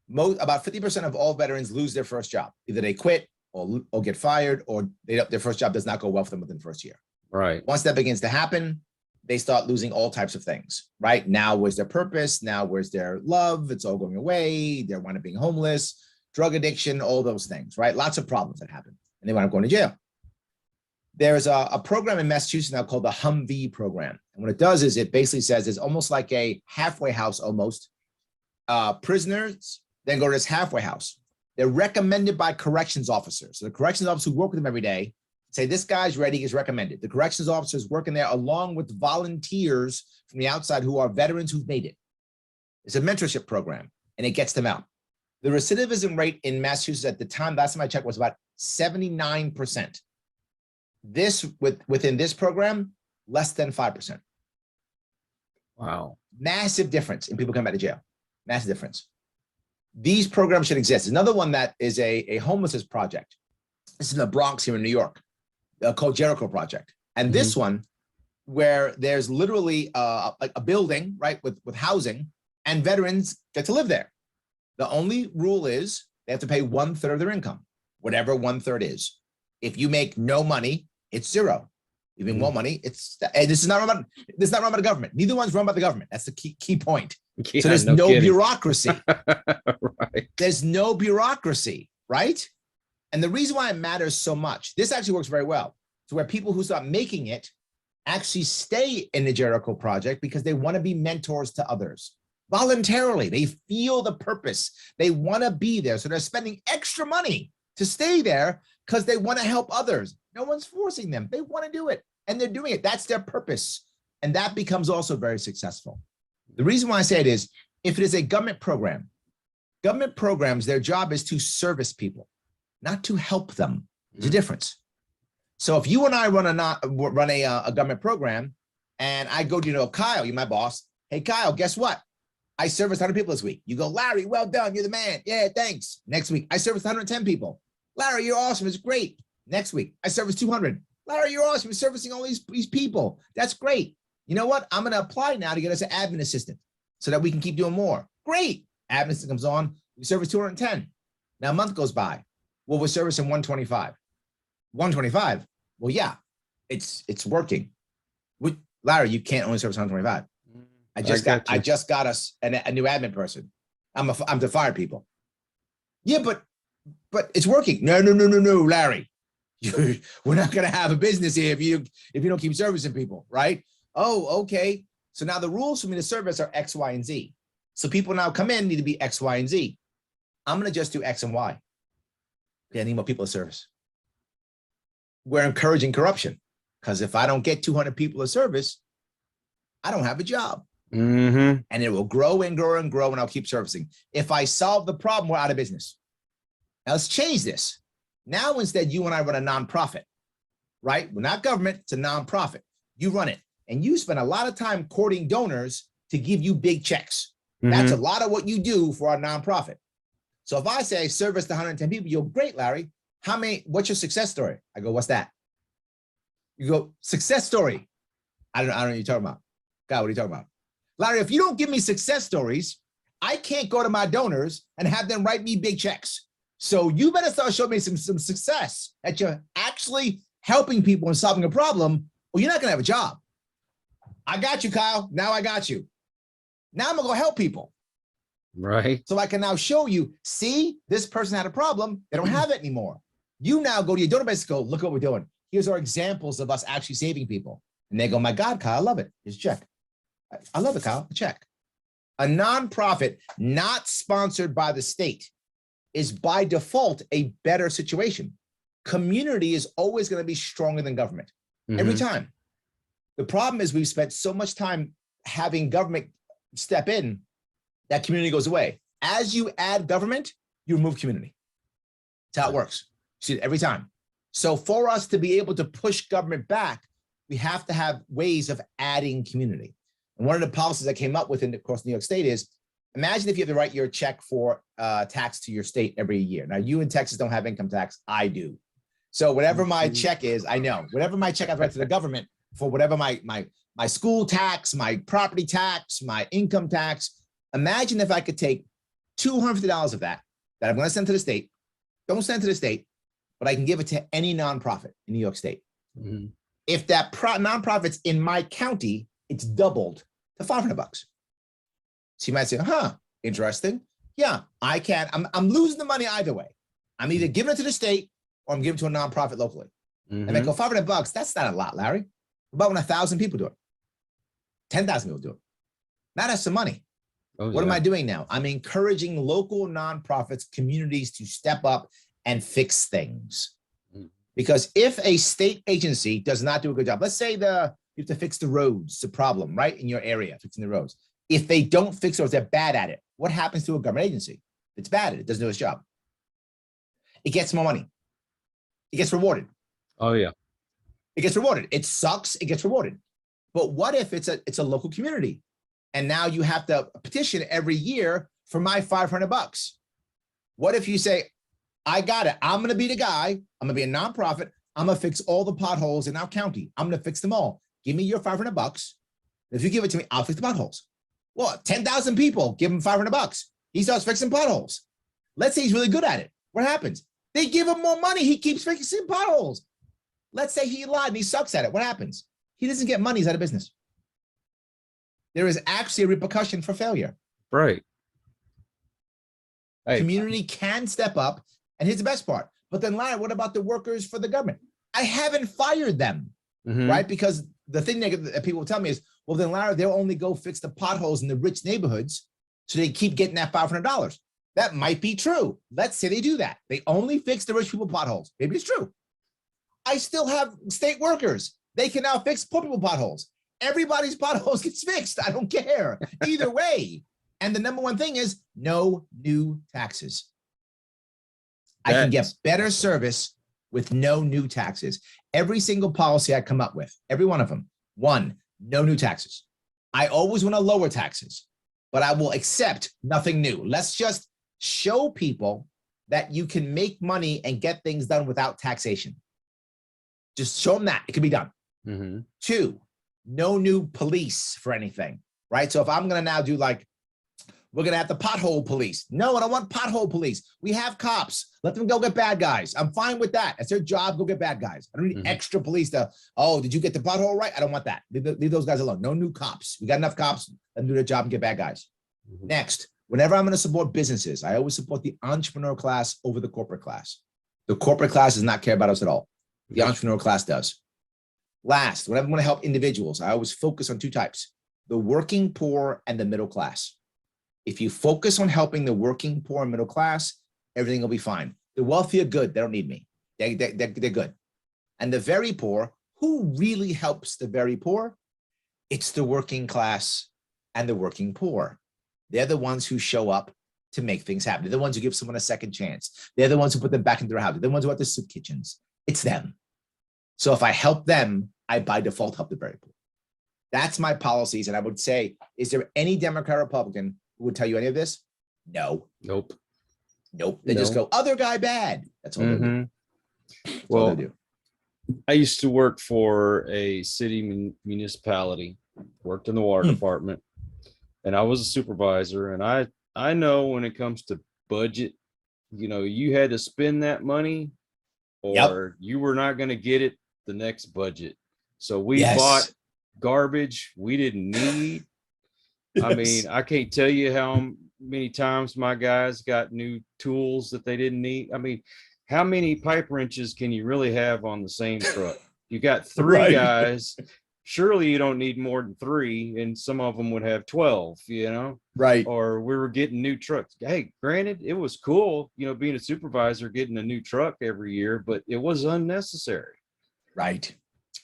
About 50% of all veterans lose their first job. Either they quit or get fired, or their first job does not go well for them within the first year. Right. Once that begins to happen, they start losing all types of things, right? Now, where's their purpose? Now, where's their love? It's all going away. They wind up being homeless, drug addiction, all those things, right? Lots of problems that happen, and they wind up going to jail. There's a program in Massachusetts now called the Humvee program. And what it does is it basically says it's almost like a halfway house almost. Prisoners then go to this halfway house. They're recommended by corrections officers. So the corrections officers who work with them every day say, this guy's ready, is recommended. The corrections officers working there along with volunteers from the outside who are veterans who've made it. It's a mentorship program, and it gets them out. The recidivism rate in Massachusetts at the time, last time I checked, was about 79%. Within this program, less than 5%. Wow. Massive difference in people coming back to jail. Massive difference. These programs should exist. Another one that is a homelessness project. This is in the Bronx here in New York, called Jericho Project. And this one where there's literally a building, right, with housing, and veterans get to live there. The only rule is they have to pay 1/3 of their income, whatever 1/3 is. If you make no money, it's zero. If you make more money, it's, and this is not run by the government. Neither one's run by the government. That's the key point. Yeah, so there's no bureaucracy. Right. There's no bureaucracy, right? And the reason why it matters so much, this actually works very well. So where people who start making it actually stay in the Jericho Project because they want to be mentors to others. Voluntarily, they feel the purpose. They want to be there. So they're spending extra money to stay there because they want to help others. No one's forcing them. They want to do it, and they're doing it. That's their purpose. And that becomes also very successful. The reason why I say it is, if it is a government programs, their job is to service people, not to help them. There's a difference. So if you and I run a government program, and I go to, Kyle, you're my boss. Hey, Kyle, guess what? I serviced 100 people this week. You go, Larry, well done. You're the man. Yeah, thanks. Next week, I serviced 110 people. Larry, you're awesome. It's great. Next week, I serviced 200. Larry, you're awesome. You're servicing all these people. That's great. You know what? I'm going to apply now to get us an admin assistant so that we can keep doing more. Great. Admin assistant comes on. We service 210. Now a month goes by. Well, we're servicing 125. 125. Well, yeah, it's working. Larry, you can't only service 125. I just got us a new admin person. I'm to fire people. Yeah, but it's working. No, Larry. We're not going to have a business here if you don't keep servicing people, right? Oh, okay. So now the rules for me to service are X, Y, and Z. So people now come in need to be X, Y, and Z. I'm going to just do X and Y. Okay, I need more people to service. We're encouraging corruption because if I don't get 200 people to service, I don't have a job. And it will grow and grow and grow, and I'll keep servicing. If I solve the problem, we're out of business. Now let's change this. Now instead, you and I run a nonprofit, right? We're not government, it's a nonprofit. You run it, and you spend a lot of time courting donors to give you big checks. That's a lot of what you do for our nonprofit. So if I say I serviced 110 people, you're great, Larry. What's your success story? I go, what's that? You go, success story. I don't know what you're talking about. God, what are you talking about? Larry, if you don't give me success stories, I can't go to my donors and have them write me big checks. So you better start showing me some success that you're actually helping people and solving a problem, or you're not gonna have a job. I got you, Kyle. Now I got you. Now I'm gonna go help people. Right. So I can now show you, see, this person had a problem. They don't have it anymore. You now go to your donor base and go, look what we're doing. Here's our examples of us actually saving people. And they go, my God, Kyle, I love it. Here's a check. I love it, Kyle, a check. A nonprofit not sponsored by the state is by default a better situation. Community is always going to be stronger than government, every time. The problem is we've spent so much time having government step in that community goes away. As you add government, you remove community. That's how it works. You see it every time. So for us to be able to push government back, we have to have ways of adding community. And one of the policies I came up with across New York State is, imagine if you have to write your check for tax to your state every year. Now, you in Texas don't have income tax. I do. So whatever my check is, I know. Whatever my check I write to the government for whatever my school tax, my property tax, my income tax, imagine if I could take $250 of that I'm going to send to the state. Don't send to the state, but I can give it to any nonprofit in New York State. If that nonprofit's in my county, it's doubled to $500. So you might say, interesting. Yeah, I can. I'm losing the money either way. I'm either giving it to the state or I'm giving it to a nonprofit locally. And I go, $500, that's not a lot, Larry. What about when 1,000 people do it? 10,000 people do it. Now that's some money. What am I doing now? I'm encouraging local nonprofits, communities to step up and fix things. Because if a state agency does not do a good job, let's say you have to fix the roads, it's a problem, right? In your area, fixing the roads. If they don't fix those, they're bad at it. What happens to a government agency? It's bad at it, doesn't do its job. It gets more money. It gets rewarded. Oh, yeah. It gets rewarded. It sucks, it gets rewarded. But what if it's a local community? And now you have to petition every year for my $500. What if you say, I got it. I'm going to be the guy. I'm going to be a nonprofit. I'm going to fix all the potholes in our county. I'm going to fix them all. give me your $500. If you give it to me, I'll fix the potholes. Well, 10,000 people give him $500. He starts fixing potholes. Let's say he's really good at it. What happens? They give him more money. He keeps fixing potholes. Let's say he lied and he sucks at it. What happens? He doesn't get money. He's out of business. There is actually a repercussion for failure. Right. Hey. Community can step up. And here's the best part. But then, Larry, what about the workers for the government? I haven't fired them, right? Because the thing that people will tell me is, well, then, Larry, they'll only go fix the potholes in the rich neighborhoods, so they keep getting that $500. That might be true. Let's say they do that. They only fix the rich people potholes. Maybe it's true. I still have state workers. They can now fix poor people potholes. Everybody's potholes gets fixed. I don't care. Either way. And the number one thing is no new taxes. I can get better service with no new taxes. Every single policy I come up with, every one of them, one, no new taxes. I always want to lower taxes, but I will accept nothing new. Let's just show people that you can make money and get things done without taxation. Just show them that it can be done. Two, no new police for anything, right? So if I'm going to now do like, we're going to have the pothole police. No, I don't want pothole police. We have cops. Let them go get bad guys. I'm fine with that. It's their job. Go get bad guys. I don't need extra police to, oh, did you get the pothole right? I don't want that. Leave those guys alone. No new cops. We got enough cops. Let them do their job and get bad guys. Next, whenever I'm going to support businesses, I always support the entrepreneur class over the corporate class. The corporate class does not care about us at all. The entrepreneur class does. Last, whenever I'm going to help individuals, I always focus on two types, the working poor and the middle class. If you focus on helping the working poor and middle class, everything will be fine. The wealthy are good. They don't need me. They're good. And the very poor, who really helps the very poor? It's the working class and the working poor. They're the ones who show up to make things happen. They're the ones who give someone a second chance. They're the ones who put them back into their house. They're the ones who have the soup kitchens. It's them. So if I help them, I by default help the very poor. That's my policies. And I would say, is there any Democrat or Republican who would tell you any of this? No. Nope. They just go, other guy bad. That's all they do. Well, they do. I used to work for a city municipality, worked in the water department, and I was a supervisor. And I know when it comes to budget, you know, you had to spend that money or you were not going to get it the next budget. So we bought garbage we didn't need. I mean, I can't tell you how many times my guys got new tools that they didn't need. I mean, how many pipe wrenches can you really have on the same truck? You got three guys. Surely you don't need more than three, and some of them would have 12, you know? Right. Or we were getting new trucks. Hey, granted, it was cool, you know, being a supervisor, getting a new truck every year, but it was unnecessary. Right.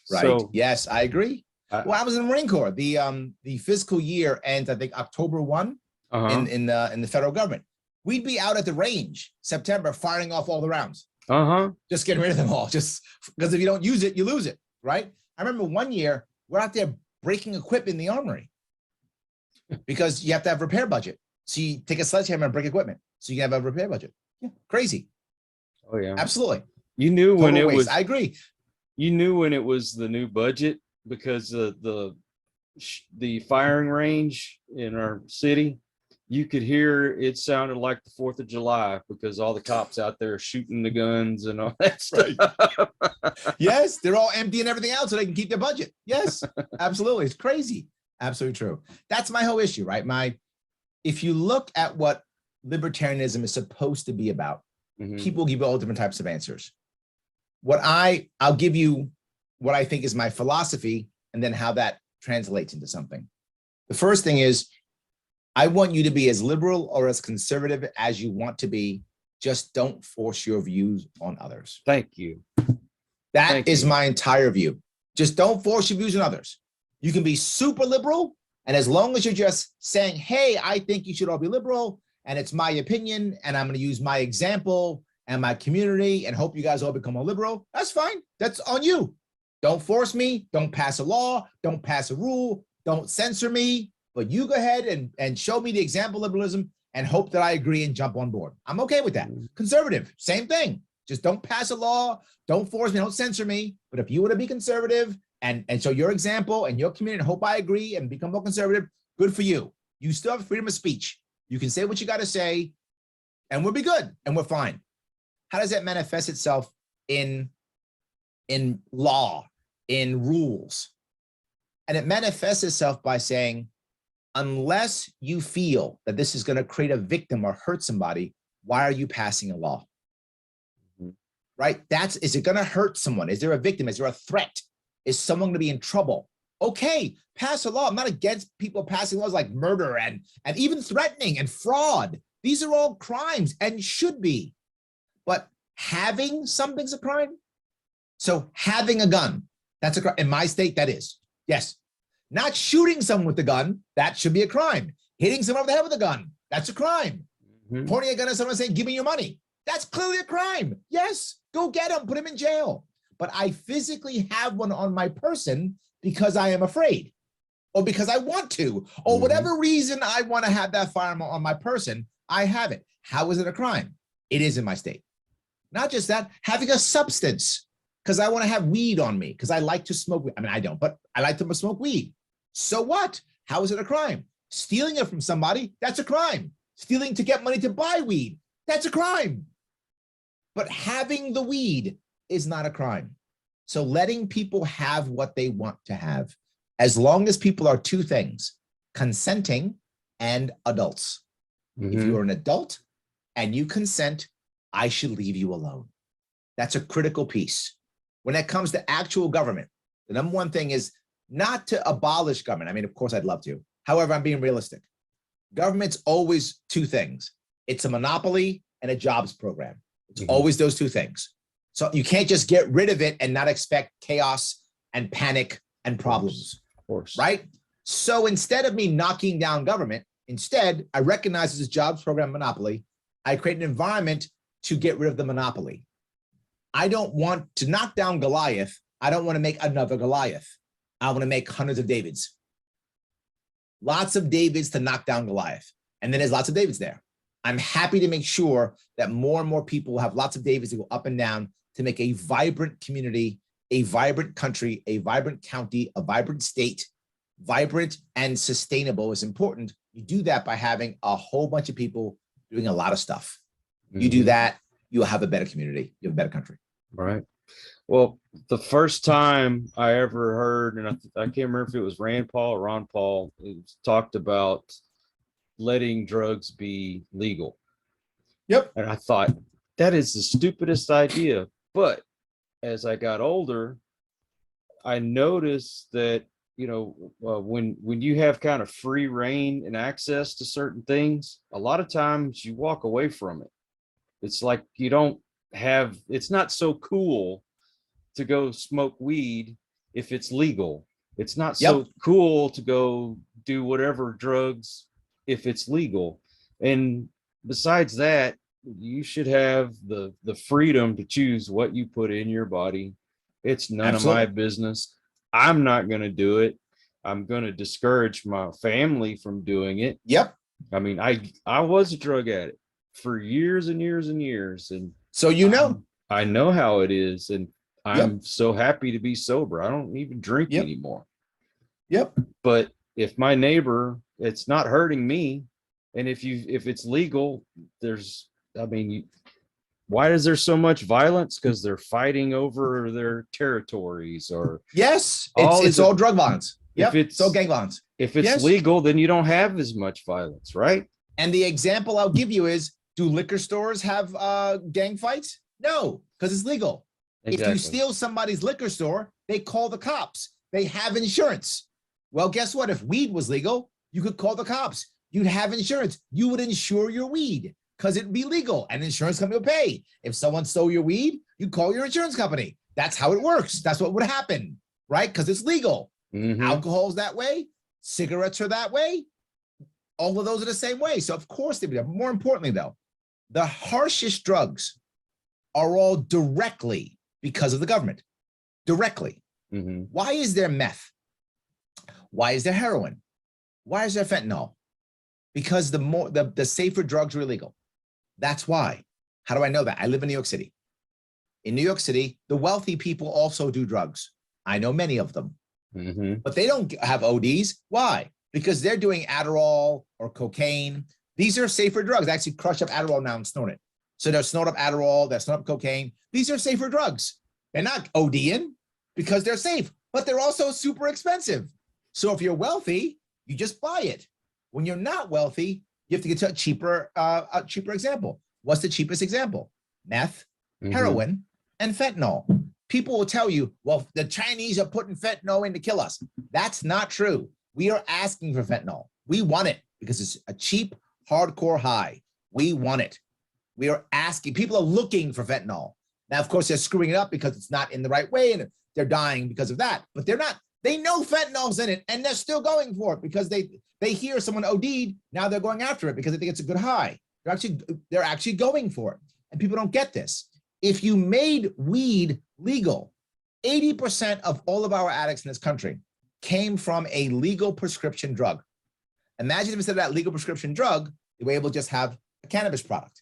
So, yes, I agree. Well, I was in the Marine Corps. The fiscal year ends, I think, October 1 in the federal government. We'd be out at the range September firing off all the rounds. Just getting rid of them all. Just because if you don't use it, you lose it. Right. I remember one year we're out there breaking equipment in the armory because you have to have repair budget. So you take a sledgehammer and break equipment so you can have a repair budget. Yeah. Crazy. Oh, yeah. Absolutely. You knew when it was. I agree. You knew when it was the new budget because the firing range in our city, you could hear it sounded like the 4th of July because all the cops out there shooting the guns and all that stuff. Yes, they're all emptying everything out so they can keep their budget. Yes, absolutely. It's crazy. Absolutely true. That's my whole issue, right? If you look at what libertarianism is supposed to be about, people give you all different types of answers. I'll give you what I think is my philosophy and then how that translates into something. The first thing is, I want you to be as liberal or as conservative as you want to be. Just don't force your views on others. Thank you. That is my entire view. Just don't force your views on others. You can be super liberal. And as long as you're just saying, hey, I think you should all be liberal, and it's my opinion, and I'm going to use my example and my community and hope you guys all become more liberal, that's fine. That's on you. Don't force me. Don't pass a law. Don't pass a rule. Don't censor me. But you go ahead and show me the example of liberalism and hope that I agree and jump on board. I'm okay with that. Conservative, same thing. Just don't pass a law. Don't force me. Don't censor me. But if you want to be conservative and show your example and your community, and hope I agree and become more conservative, good for you. You still have freedom of speech. You can say what you got to say, and we'll be good and we're fine. How does that manifest itself in law, in rules? And it manifests itself by saying, unless you feel that this is going to create a victim or hurt somebody, why are you passing a law? Right? Is it going to hurt someone? Is there a victim? Is there a threat? Is someone going to be in trouble? Okay, pass a law. I'm not against people passing laws like murder and even threatening and fraud. These are all crimes and should be. But having something's a crime. So having a gun, that's a crime. In my state, that is. Yes. Not shooting someone with the gun, that should be a crime. Hitting someone over the head with a gun, that's a crime. Pointing a gun at someone and saying, give me your money, that's clearly a crime. Yes, go get him, put him in jail. But I physically have one on my person because I am afraid, or because I want to, or whatever reason I want to have that firearm on my person, I have it. How is it a crime? It is in my state. Not just that, having a substance, because I want to have weed on me, because I like to smoke weed. I mean, I don't, but I like to smoke weed. So what? How is it a crime? Stealing it from somebody, that's a crime. Stealing to get money to buy weed, that's a crime. But having the weed is not a crime. So letting people have what they want to have, as long as people are two things, consenting and adults. If you're an adult and you consent, I should leave you alone. That's a critical piece. When it comes to actual government, the number one thing is not to abolish government. I mean, of course, I'd love to. However, I'm being realistic. Government's always two things. It's a monopoly and a jobs program. It's always those two things. So you can't just get rid of it and not expect chaos and panic and problems, of course. Right? So instead of me knocking down government, instead, I recognize this jobs program monopoly. I create an environment to get rid of the monopoly. I don't want to knock down Goliath. I don't want to make another Goliath. I want to make hundreds of Davids. Lots of Davids to knock down Goliath. And then there's lots of Davids there. I'm happy to make sure that more and more people have lots of Davids to go up and down to make a vibrant community, a vibrant country, a vibrant county, a vibrant state. Vibrant and sustainable is important. You do that by having a whole bunch of people doing a lot of stuff. You do that, you'll have a better community, you have a better country. Right. Well, the first time I ever heard, and I can't remember if it was Rand Paul or Ron Paul, it talked about letting drugs be legal. Yep. And I thought, that is the stupidest idea. But as I got older, I noticed that, you know, when you have kind of free reign and access to certain things, a lot of times you walk away from it. It's like you don't have, it's not so cool to go smoke weed if it's legal. It's not so cool to go do whatever drugs if it's legal. And besides that, you should have the freedom to choose what you put in your body. It's none of my business. I'm not going to do it. I'm going to discourage my family from doing it. Yep. I mean, I was a drug addict for years and years and years. And so, you know, I know how it is. And I'm so happy to be sober. I don't even drink anymore. Yep. But if my neighbor, it's not hurting me. And if it's legal, why is there so much violence? Because they're fighting over their territories or it's all drug violence. Yep. It's all gang violence. If it's legal, then you don't have as much violence, right? And the example I'll give you is, do liquor stores have gang fights? No, because it's legal. Exactly. If you steal somebody's liquor store, they call the cops. They have insurance. Well, guess what? If weed was legal, you could call the cops. You'd have insurance. You would insure your weed because it'd be legal and the insurance company would pay. If someone stole your weed, you call your insurance company. That's how it works. That's what would happen, right? Because it's legal. Alcohol's that way. Cigarettes are that way. All of those are the same way. So of course they would. More importantly, though, the harshest drugs are all directly because of the government. Directly. Why is there meth? Why is there heroin? Why is there fentanyl? Because the safer drugs are illegal. That's why. How do I know that? I live in New York City. In New York City, the wealthy people also do drugs. I know many of them, but they don't have ODs. Why? Because they're doing Adderall or cocaine. These are safer drugs. They actually crush up Adderall now and snort it. So they'll snort up Adderall, they'll snort up cocaine. These are safer drugs. They're not ODing because they're safe, but they're also super expensive. So if you're wealthy, you just buy it. When you're not wealthy, you have to get to a cheaper example. What's the cheapest example? Meth, heroin, and fentanyl. People will tell you, well, the Chinese are putting fentanyl in to kill us. That's not true. We are asking for fentanyl. We want it because it's a cheap, hardcore high. We want it. We are asking. People are looking for fentanyl. Now, of course, they're screwing it up because it's not in the right way and they're dying because of that. But they're not. They know fentanyl's in it and they're still going for it because they hear someone OD'd. Now they're going after it because they think it's a good high. They're actually going for it. And people don't get this. If you made weed legal, 80% of all of our addicts in this country came from a legal prescription drug. Imagine if instead of that legal prescription drug, they were able to just have a cannabis product.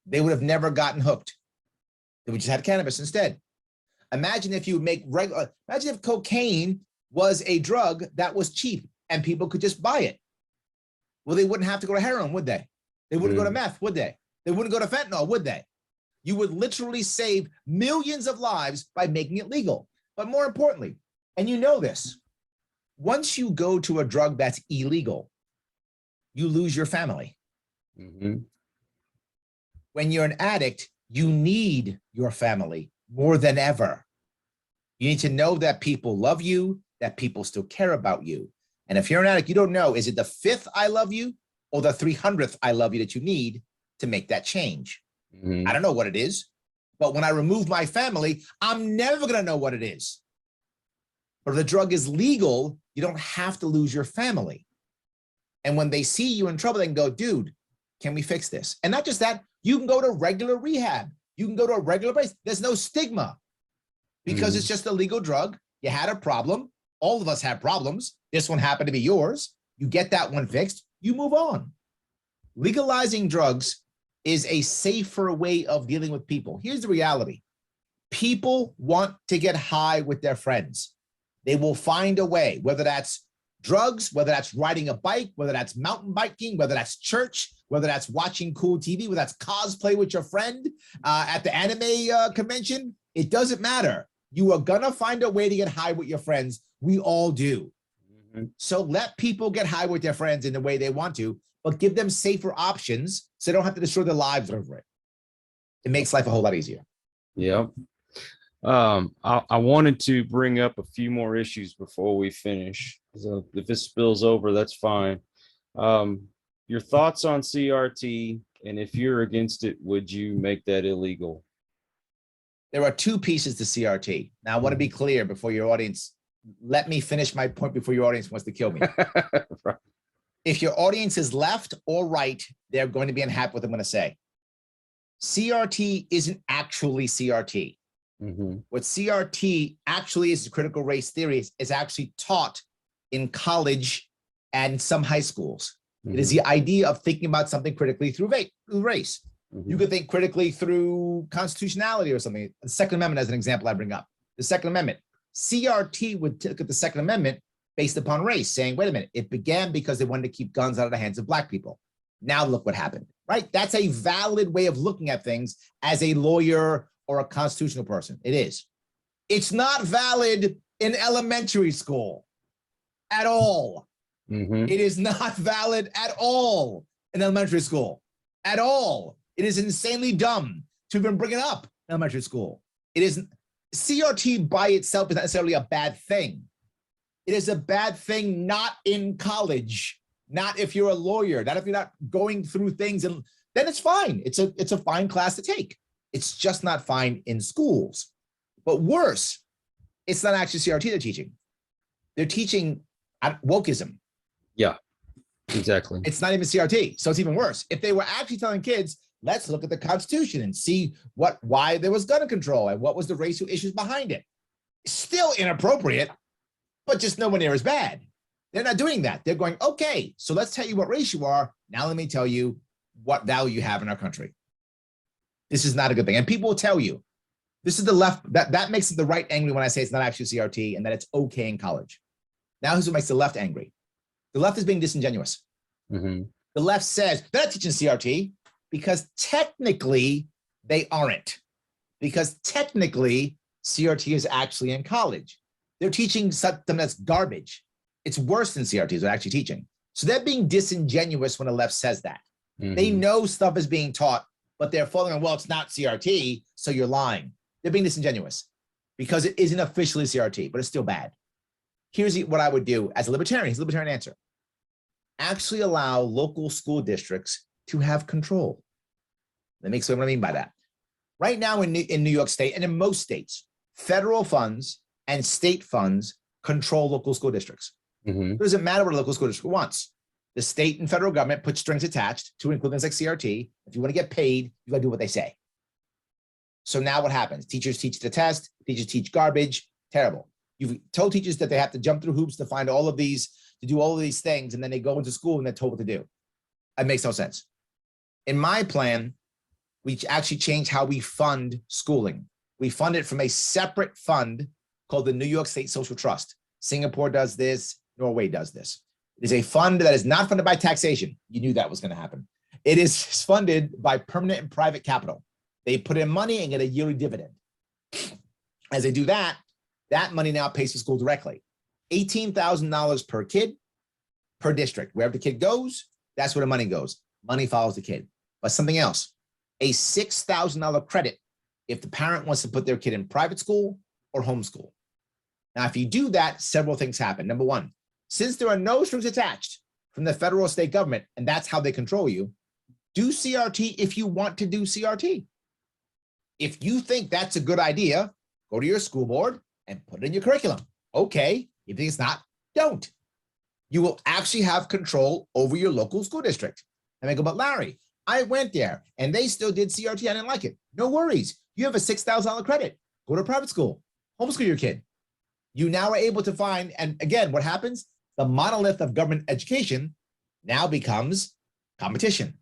They would have never gotten hooked. They would just had cannabis instead. Imagine if you imagine if cocaine was a drug that was cheap and people could just buy it. Well, they wouldn't have to go to heroin, would they? They wouldn't go to meth, would they? They wouldn't go to fentanyl, would they? You would literally save millions of lives by making it legal. But more importantly, and you know this, once you go to a drug that's illegal, you lose your family. When you're an addict, you need your family more than ever. You need to know that people love you, that people still care about you. And if you're an addict, you don't know, is it the 5th I love you or the 300th I love you that you need to make that change? I don't know what it is, but when I remove my family, I'm never going to know what it is. But if the drug is legal, you don't have to lose your family. And when they see you in trouble, they can go, dude, can we fix this? And not just that, you can go to regular rehab. You can go to a regular place. There's no stigma because it's just a legal drug. You had a problem. All of us have problems. This one happened to be yours. You get that one fixed. You move on. Legalizing drugs is a safer way of dealing with people. Here's the reality. People want to get high with their friends. They will find a way, whether that's drugs, whether that's riding a bike, whether that's mountain biking, whether that's church, whether that's watching cool TV, whether that's cosplay with your friend at the anime convention. It doesn't matter. You are going to find a way to get high with your friends. We all do. So let people get high with their friends in the way they want to, but give them safer options so they don't have to destroy their lives over it. It makes life a whole lot easier. Yep. I wanted to bring up a few more issues before we finish. So if this spills over, that's fine. Your thoughts on CRT, and if you're against it, would you make that illegal? There are two pieces to CRT. Now, I want to be clear before your audience. Let me finish my point before your audience wants to kill me. Right. If your audience is left or right, they're going to be unhappy with what I'm going to say. CRT isn't actually CRT. What CRT actually is, critical race theory, is actually taught in college and some high schools. It is the idea of thinking about something critically through race. You could think critically through constitutionality or something. The Second Amendment, as an example, I bring up. The Second Amendment. CRT would look at the Second Amendment based upon race, saying, wait a minute, it began because they wanted to keep guns out of the hands of Black people. Now look what happened, right? That's a valid way of looking at things as a lawyer or a constitutional person. It is. It's not valid in elementary school at all. It is not valid at all in elementary school, at all. It is insanely dumb to even bring it up in elementary school. It isn't. CRT by itself is not necessarily a bad thing. It is a bad thing not in college, not if you're a lawyer, not if you're not going through things, and then it's fine. It's a fine class to take. It's just not fine in schools. But worse, it's not actually CRT they're teaching. They're teaching wokeism. Yeah, exactly. It's not even CRT, so it's even worse. If they were actually telling kids, let's look at the Constitution and see why there was gun control and what was the racial issues behind it. Still inappropriate, but just nowhere near as bad. They're not doing that. They're going, okay, so let's tell you what race you are. Now let me tell you what value you have in our country. This is not a good thing. And people will tell you, This is the left. That makes the right angry when I say it's not actually CRT and that it's okay in college. Now here's what makes the left angry. The left is being disingenuous. Mm-hmm. The left says they're not teaching CRT because technically they aren't. Because technically CRT is actually in college. They're teaching something that's garbage. It's worse than CRT they're actually teaching. So they're being disingenuous when the left says that. Mm-hmm. They know stuff is being taught, but they're following on, well, it's not CRT, so you're lying. They're being disingenuous because it isn't officially CRT, but it's still bad. Here's what I would do as a libertarian. Here's a libertarian answer. Actually allow local school districts to have control. Let me explain what I mean by that. Right now in New York State and in most states, federal funds and state funds control local school districts. Mm-hmm. It doesn't matter what a local school district wants. The state and federal government put strings attached to include things like CRT. If you want to get paid, you got to do what they say. So now what happens? Teachers teach the test. Teachers teach garbage. Terrible. You've told teachers that they have to jump through hoops to find all of these, to do all of these things, and then they go into school and they're told what to do. That makes no sense. In my plan, we actually changed how we fund schooling. We fund it from a separate fund called the New York State Social Trust. Singapore does this. Norway does this. It is a fund that is not funded by taxation. You knew that was going to happen. It is funded by permanent and private capital. They put in money and get a yearly dividend. As they do that, that money now pays for school directly. $18,000 per kid, per district. Wherever the kid goes, that's where the money goes. Money follows the kid. But something else, a $6,000 credit if the parent wants to put their kid in private school or homeschool. Now, if you do that, several things happen. Number one, since there are no strings attached from the federal or state government, and that's how they control you, do CRT if you want to do CRT. If you think that's a good idea, go to your school board and put it in your curriculum. Okay, if you think it's not, don't. You will actually have control over your local school district. And they go, but Larry, I went there and they still did CRT. I didn't like it. No worries. You have a $6,000 credit. Go to a private school. Homeschool your kid. You now are able to find, and again, what happens? The monolith of government education now becomes competition.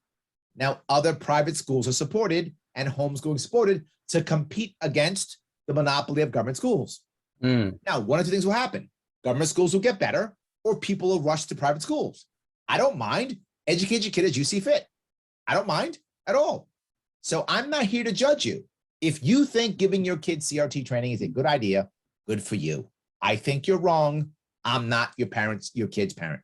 Now, other private schools are supported and homeschooling supported to compete against the monopoly of government schools. Now, one of two things will happen. Government schools will get better or people will rush to private schools. I don't mind. Educate your kid as you see fit. I don't mind at all. So I'm not here to judge you. If you think giving your kid CRT training is a good idea, good for you. I think you're wrong. I'm not your kid's parent.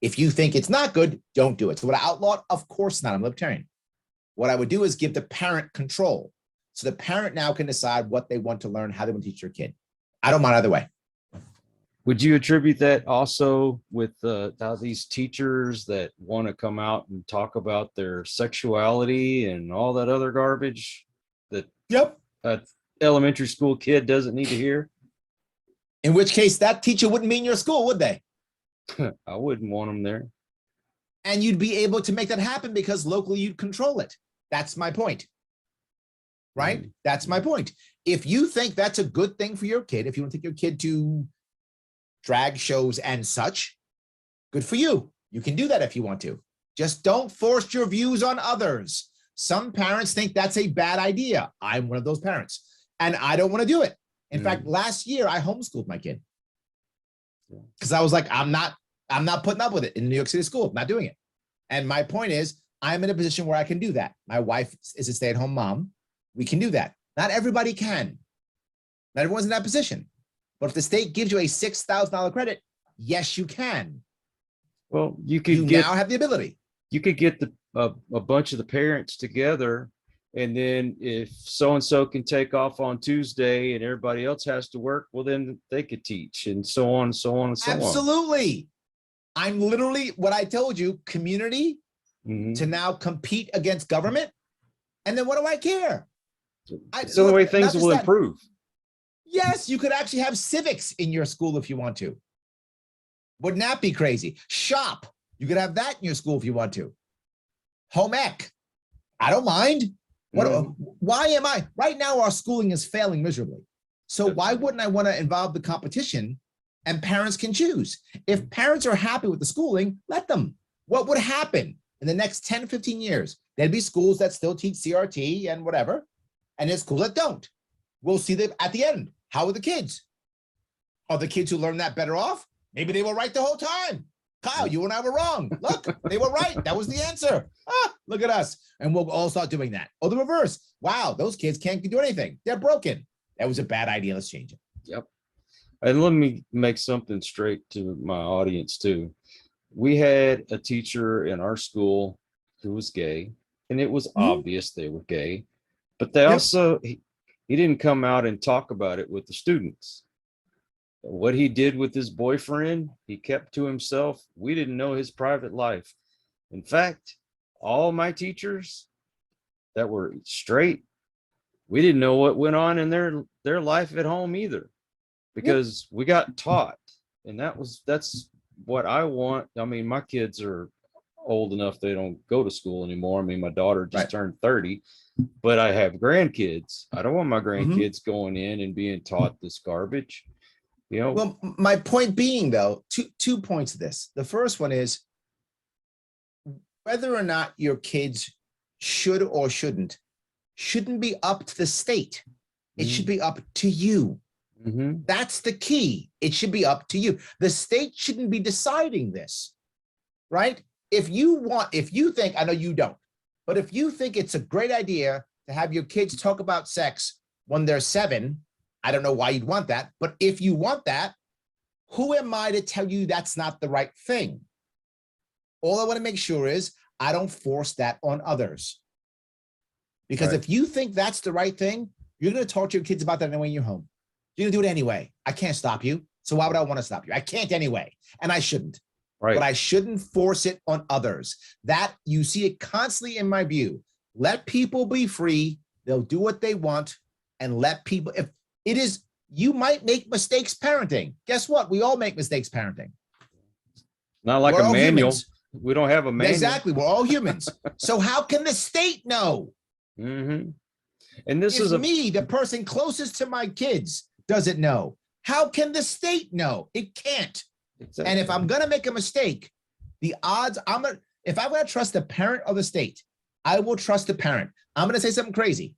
If you think it's not good, don't do it. So would I outlaw it? Of course not. I'm libertarian. What I would do is give the parent control. So the parent now can decide what they want to learn, how they want to teach their kid. I don't mind either way. Would you attribute that also with these teachers that want to come out and talk about their sexuality and all that other garbage that an elementary school kid doesn't need to hear? In which case, that teacher wouldn't be in your school, would they? I wouldn't want them there. And you'd be able to make that happen because locally you'd control it. That's my point. Right? That's my point. If you think that's a good thing for your kid, if you want to take your kid to drag shows and such, good for you. You can do that if you want to. Just don't force your views on others. Some parents think that's a bad idea. I'm one of those parents, and I don't want to do it. In fact, last year I homeschooled my kid because I was like, I'm not putting up with it in New York City school. I'm not doing it. And my point is, I'm in a position where I can do that. My wife is a stay-at-home mom. We can do that. Not everybody can. Not everyone's in that position. But if the state gives you a $6,000 credit, yes, you can. Well, you now have the ability. You could get a bunch of the parents together, and then if so-and-so can take off on Tuesday and everybody else has to work, well, then they could teach, and so on and so on and so on. Absolutely. I'm literally, what I told you, community to now compete against government. And then what do I care? It's the way things will improve. Yes, you could actually have civics in your school if you want to. Wouldn't that be crazy? Sharpe, you could have that in your school if you want to. Home ec, I don't mind. Why am I? Right now, our schooling is failing miserably. So why wouldn't I want to involve the competition and parents can choose? If parents are happy with the schooling, let them. What would happen in the next 10, 15 years? There'd be schools that still teach CRT and whatever, and there's schools that don't. we'll see them at the end. How are the kids? Are the kids who learn that better off? Maybe they were right the whole time. Kyle, you and I were wrong. Look, they were right. That was the answer. Look at us. And we'll all start doing that. Or the reverse. Wow, those kids can't do anything. They're broken. That was a bad idea. Let's change it. Yep. And let me make something straight to my audience too. We had a teacher in our school who was gay, and it was obvious they were gay, but they also, he didn't come out and talk about it with the students. What he did with his boyfriend, he kept to himself. We didn't know his private life. In fact, all my teachers that were straight, we didn't know what went on in their life at home either, because we got taught. And that's what I want. I mean, my kids are old enough, they don't go to school anymore. I mean, my daughter just turned 30, but I have grandkids. I don't want my grandkids going in and being taught this garbage. You know, well, my point being, though, two points of this. The first one is whether or not your kids should or shouldn't be up to the state. It should be up to you. That's the key. It should be up to you. The state shouldn't be deciding this, right? If you think, I know you don't, but if you think it's a great idea to have your kids talk about sex when they're 7, I don't know why you'd want that, but if you want that, who am I to tell you that's not the right thing? All I want to make sure is I don't force that on others. Because if you think that's the right thing, you're going to talk to your kids about that anyway when you're home. You're going to do it anyway. I can't stop you. So why would I want to stop you? I can't anyway. And I shouldn't. Right. But I shouldn't force it on others. That you see it constantly in my view. Let people be free. They'll do what they want. And let people, if it is, you might make mistakes parenting. Guess what? We all make mistakes parenting. Not like a manual. Humans. We don't have a manual. Exactly. We're all humans. So how can the state know? And this if is me, the person closest to my kids, doesn't know. How can the state know? It can't. Exactly. And if I'm going to make a mistake, the odds if I'm going to trust the parent or the state, I will trust the parent. I'm going to say something crazy.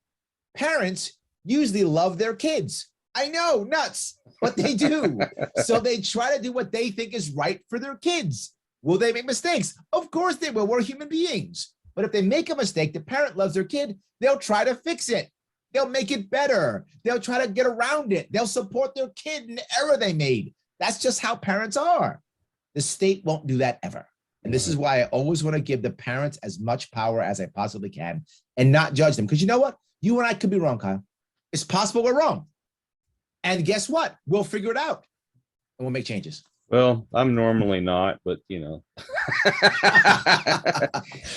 Parents usually love their kids. I know, nuts, but they do. So they try to do what they think is right for their kids. Will they make mistakes? Of course they will. We're human beings. But if they make a mistake, the parent loves their kid, they'll try to fix it. They'll make it better. They'll try to get around it. They'll support their kid in the error they made. That's just how parents are. The state won't do that ever. And this is why I always want to give the parents as much power as I possibly can and not judge them. Because you know what? You and I could be wrong, Kyle. It's possible we're wrong. And guess what? We'll figure it out and we'll make changes. Well, I'm normally not, but you know.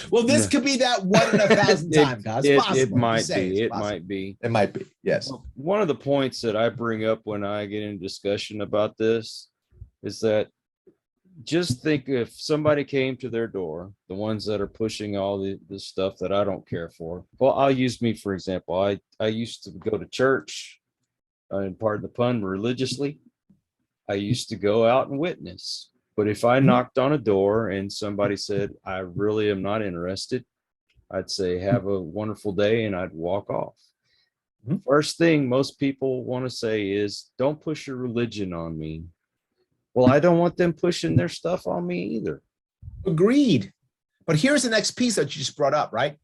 Well, this could be that 1 in 1,000 times, guys. It might be. It might be. It might be. Yes. One of the points that I bring up when I get in discussion about this is that just think if somebody came to their door, the ones that are pushing all the stuff that I don't care for. Well, I'll use me for example. I used to go to church, and pardon the pun, religiously. I used to go out and witness, but if I knocked on a door and somebody said, I really am not interested, I'd say, have a wonderful day, and I'd walk off. First thing most people want to say is, don't push your religion on me. Well, I don't want them pushing their stuff on me either. Agreed. But here's the next piece that you just brought up, right?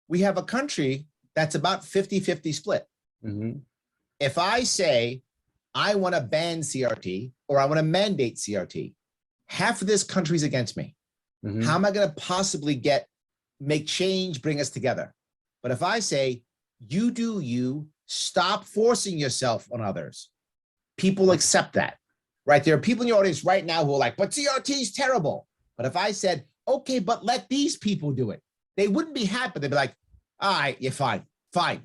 We have a country that's about 50-50 split. If I say, I want to ban CRT or I want to mandate CRT, half of this country's against me. How am I going to possibly make change, bring us together? But if I say, you do you, stop forcing yourself on others, people accept that, right? There are people in your audience right now who are like, but CRT is terrible. But if I said, okay, but let these people do it, they wouldn't be happy. They'd be like, all right, you're fine.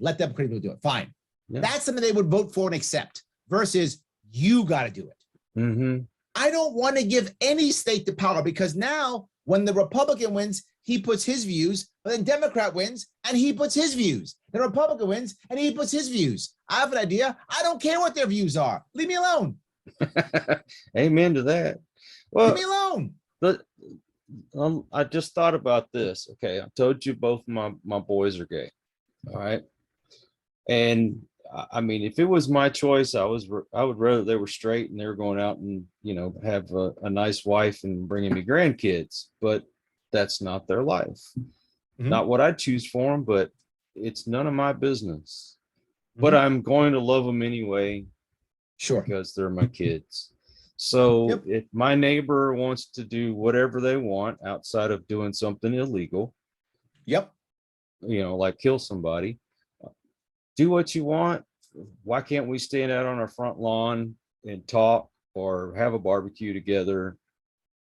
Let them critical do it. Fine. Yeah. That's something they would vote for and accept. Versus you got to do it. I don't want to give any state the power, because now when the Republican wins, he puts his views, but then Democrat wins and he puts his views. The Republican wins and he puts his views. I have an idea. I don't care what their views are. Leave me alone. Amen to that. Well, leave me alone. I just thought about this. Okay, I told you both my boys are gay. All right. And I mean, if it was my choice, I would rather they were straight and they were going out and, have a nice wife and bringing me grandkids, but that's not their life. Not what I choose for them, but it's none of my business. But I'm going to love them anyway. Sure. Because they're my kids. So Yep. if my neighbor wants to do whatever they want outside of doing something illegal, Yep. Like kill somebody, do what you want. Why can't we stand out on our front lawn and talk or have a barbecue together?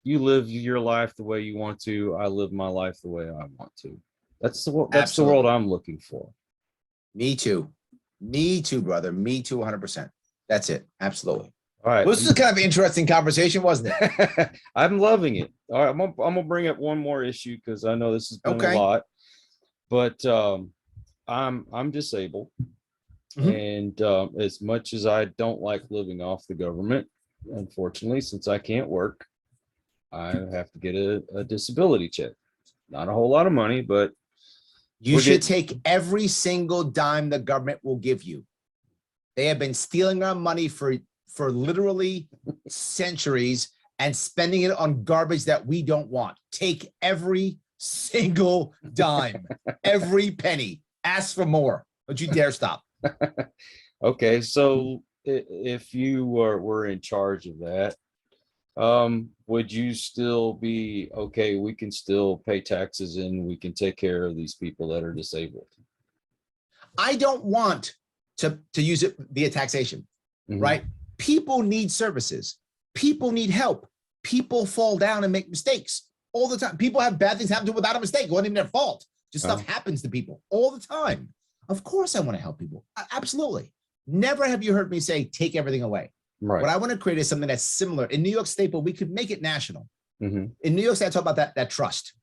You live your life the way you want to. I live my life the way I want to. That's the world I'm looking for. Me too. Me too, brother. Me too, 100%. That's it. Absolutely. All right. Well, this is kind of an interesting conversation, wasn't it? I'm loving it. All right. I'm gonna bring up one more issue because I know this has been a lot, but I'm disabled. And as much as I don't like living off the government, unfortunately, since I can't work, I have to get a disability check. Not a whole lot of money, but you should take every single dime the government will give you. They have been stealing our money for literally centuries and spending it on garbage that we don't want. Take every single dime, every penny. Ask for more. Don't you dare stop. Okay, so if you were in charge of that, would you still be okay? We can still pay taxes and we can take care of these people that are disabled. I don't want to use it via taxation, right? People need services. People need help. People fall down and make mistakes all the time. People have bad things happen to them without a mistake. It wasn't even their fault. Just stuff happens to people all the time. Of course I want to help people. Absolutely. Never have you heard me say, take everything away. Right. What I want to create is something that's similar in New York State, but we could make it national. In New York State, I talk about that trust.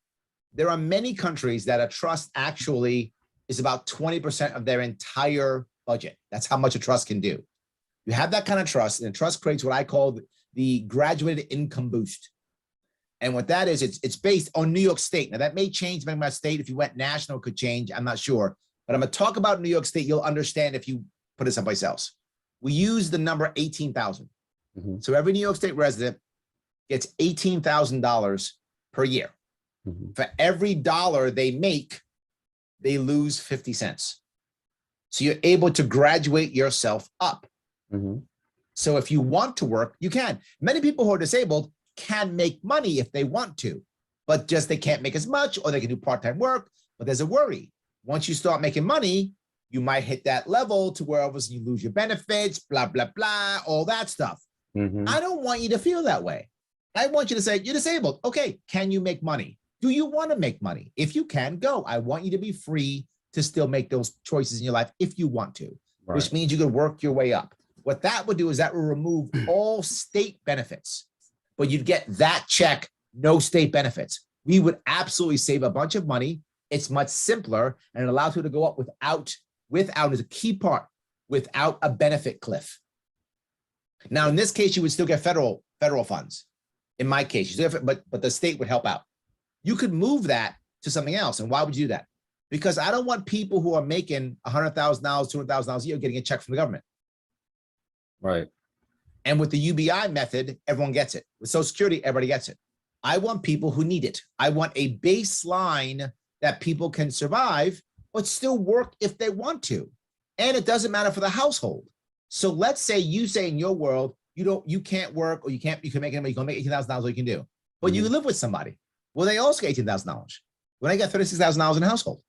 There are many countries that a trust actually is about 20% of their entire budget. That's how much a trust can do. You have that kind of trust, and trust creates what I call the graduated income boost. And what that is, it's based on New York State. Now that may change depending on my state. If you went national, it could change. I'm not sure. But I'm going to talk about New York State. You'll understand if you put it someplace else. We use the number 18,000. So every New York State resident gets $18,000 per year. For every dollar they make, they lose 50 cents. So you're able to graduate yourself up. So if you want to work, you can. Many people who are disabled can make money if they want to, but just they can't make as much, or they can do part-time work. But there's a worry. Once you start making money, you might hit that level to where obviously you lose your benefits, blah, blah, blah, all that stuff. I don't want you to feel that way. I want you to say, you're disabled. Okay, can you make money? Do you want to make money? If you can, go. I want you to be free to still make those choices in your life if you want to, which means you could work your way up. What that would do is that will remove all state benefits, but you'd get that check, no state benefits. We would absolutely save a bunch of money. It's much simpler, and it allows you to go up without is a key part, without a benefit cliff. Now, in this case, you would still get federal funds. In my case, you still have, but the state would help out. You could move that to something else. And why would you do that? Because I don't want people who are making $100,000, $200,000 a year getting a check from the government. Right. And with the UBI method, everyone gets it. With Social Security, everybody gets it. I want people who need it. I want a baseline that people can survive, but still work if they want to. And it doesn't matter for the household. So let's say you say in your world, you can't work, or you can make it, you can make $18,000, what you can do. But you live with somebody. Well, they also get $18,000. When I get $36,000 in a household.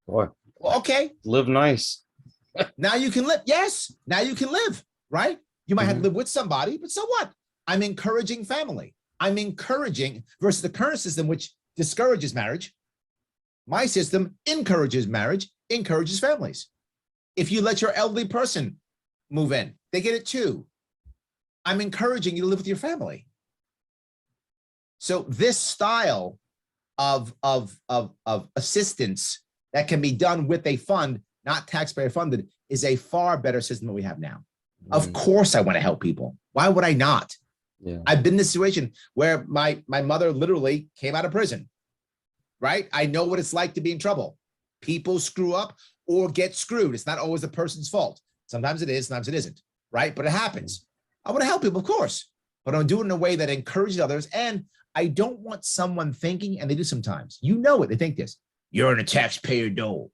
Boy. Well, okay. Live nice. Now you can live. Yes. Now you can live, right? You might have to live with somebody, but so what? I'm encouraging family. I'm encouraging versus the current system, which discourages marriage. My system encourages marriage, encourages families. If you let your elderly person move in, they get it too. I'm encouraging you to live with your family. So this style of assistance that can be done with a fund, not taxpayer funded, is a far better system than we have now. Of course I want to help people. Why would I not? I've been in this situation where my mother literally came out of prison, right? I know what it's like to be in trouble. People screw up. or get screwed. It's not always the person's fault. Sometimes it is, sometimes it isn't, right? But it happens. I want to help people, of course, but I'm doing it in a way that encourages others. And I don't want someone thinking, and they do sometimes, you know it, they think this, you're in a taxpayer dole.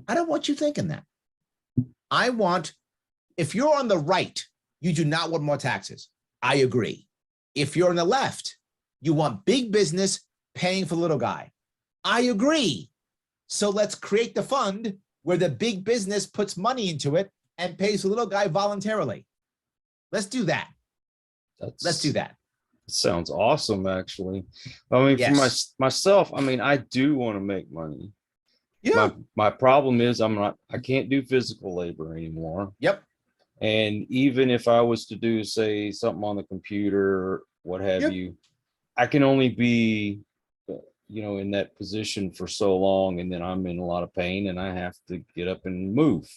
I don't want you thinking that. I want, if you're on the right, you do not want more taxes. I agree. If you're on the left, you want big business paying for the little guy. I agree. So let's create the fund where the big business puts money into it and pays the little guy voluntarily. Let's do that. Let's do that. Sounds awesome, actually. I mean, Yes. for myself, I mean, I do want to make money. Yeah. My problem is I can't do physical labor anymore. Yep. And even if I was to do, say, something on the computer, what have Yep. you, I can only be, in that position for so long, and then I'm in a lot of pain and I have to get up and move.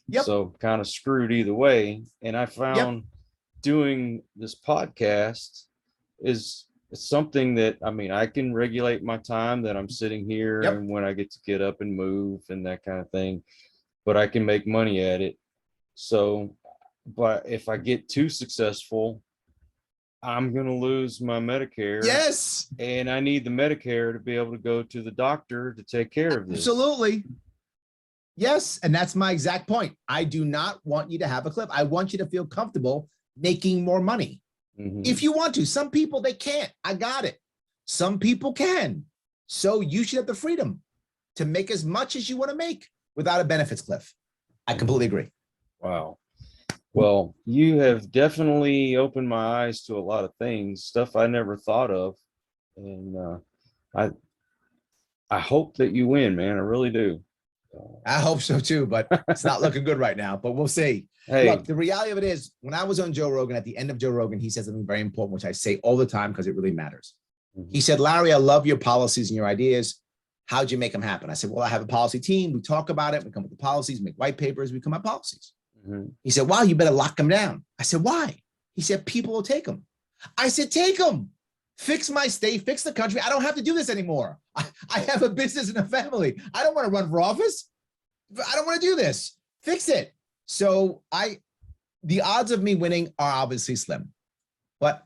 Yep. So kind of screwed either way. And I found doing this podcast is something that, I mean, I can regulate my time that I'm sitting here and when I get to get up and move and that kind of thing, but I can make money at it. So, but if I get too successful, I'm going to lose my Medicare. Yes. And I need the Medicare to be able to go to the doctor to take care of this. Absolutely. Yes. And that's my exact point. I do not want you to have a clip. I want you to feel comfortable making more money. Mhm. If you want to. Some people, they can't. I got it. Some people can. So you should have the freedom to make as much as you want to make without a benefits cliff. I completely agree. Wow. Well, you have definitely opened my eyes to a lot of things, stuff I never thought of. And I hope that you win, man. I really do. I hope so too, but it's not looking good right now, but we'll see. Hey, Look, the reality of it is when I was on Joe Rogan, at the end of Joe Rogan, he said something very important, which I say all the time because it really matters. He said, Larry, I love your policies and your ideas. How'd you make them happen? I said, well, I have a policy team. We talk about it. We come up with the policies, make white papers. We come up with policies. He said, wow, you better lock them down. I said, why? He said, people will take them. I said, take them. Fix my state, fix the country. I don't have to do this anymore. I have a business and a family. I don't want to run for office. I don't want to do this. Fix it. So the odds of me winning are obviously slim. But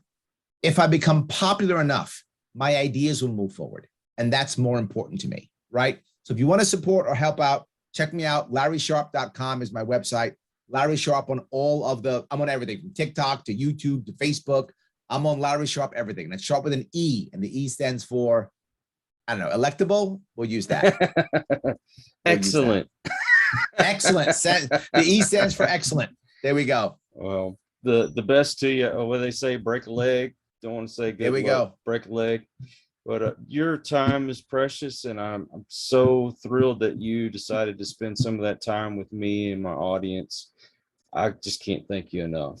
if I become popular enough, my ideas will move forward. And that's more important to me, right? So if you want to support or help out, check me out. LarrySharpe.com is my website. Larry Sharpe on I'm on everything from TikTok to YouTube to Facebook. I'm on Larry Sharpe everything. And it's Sharpe with an E, and the E stands for, I don't know, electable. We'll use that. excellent. Excellent. The E stands for excellent. There we go. Well, the best to you. What do they say? Break a leg. Don't want to say good. There we luck, go. Break a leg. But your time is precious, and I'm so thrilled that you decided to spend some of that time with me and my audience. I just can't thank you enough.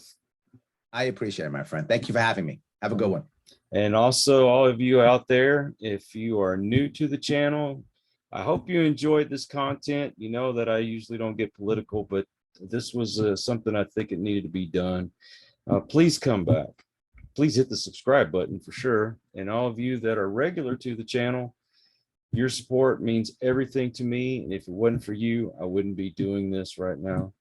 I appreciate it, my friend. Thank you for having me. Have a good one. And also, all of you out there, if you are new to the channel, I hope you enjoyed this content. You know that I usually don't get political, but this was something I think it needed to be done. Please come back. Please hit the subscribe button for sure. And all of you that are regular to the channel, your support means everything to me. And if it wasn't for you, I wouldn't be doing this right now.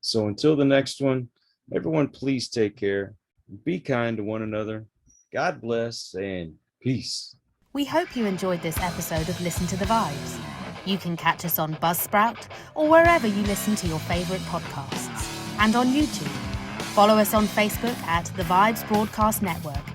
So until the next one, everyone, please take care. Be kind to one another. God bless and peace. We hope you enjoyed this episode of Listen to the Vibes. You can catch us on Buzzsprout or wherever you listen to your favorite podcasts. And on YouTube. Follow us on Facebook at The Vibes Broadcast Network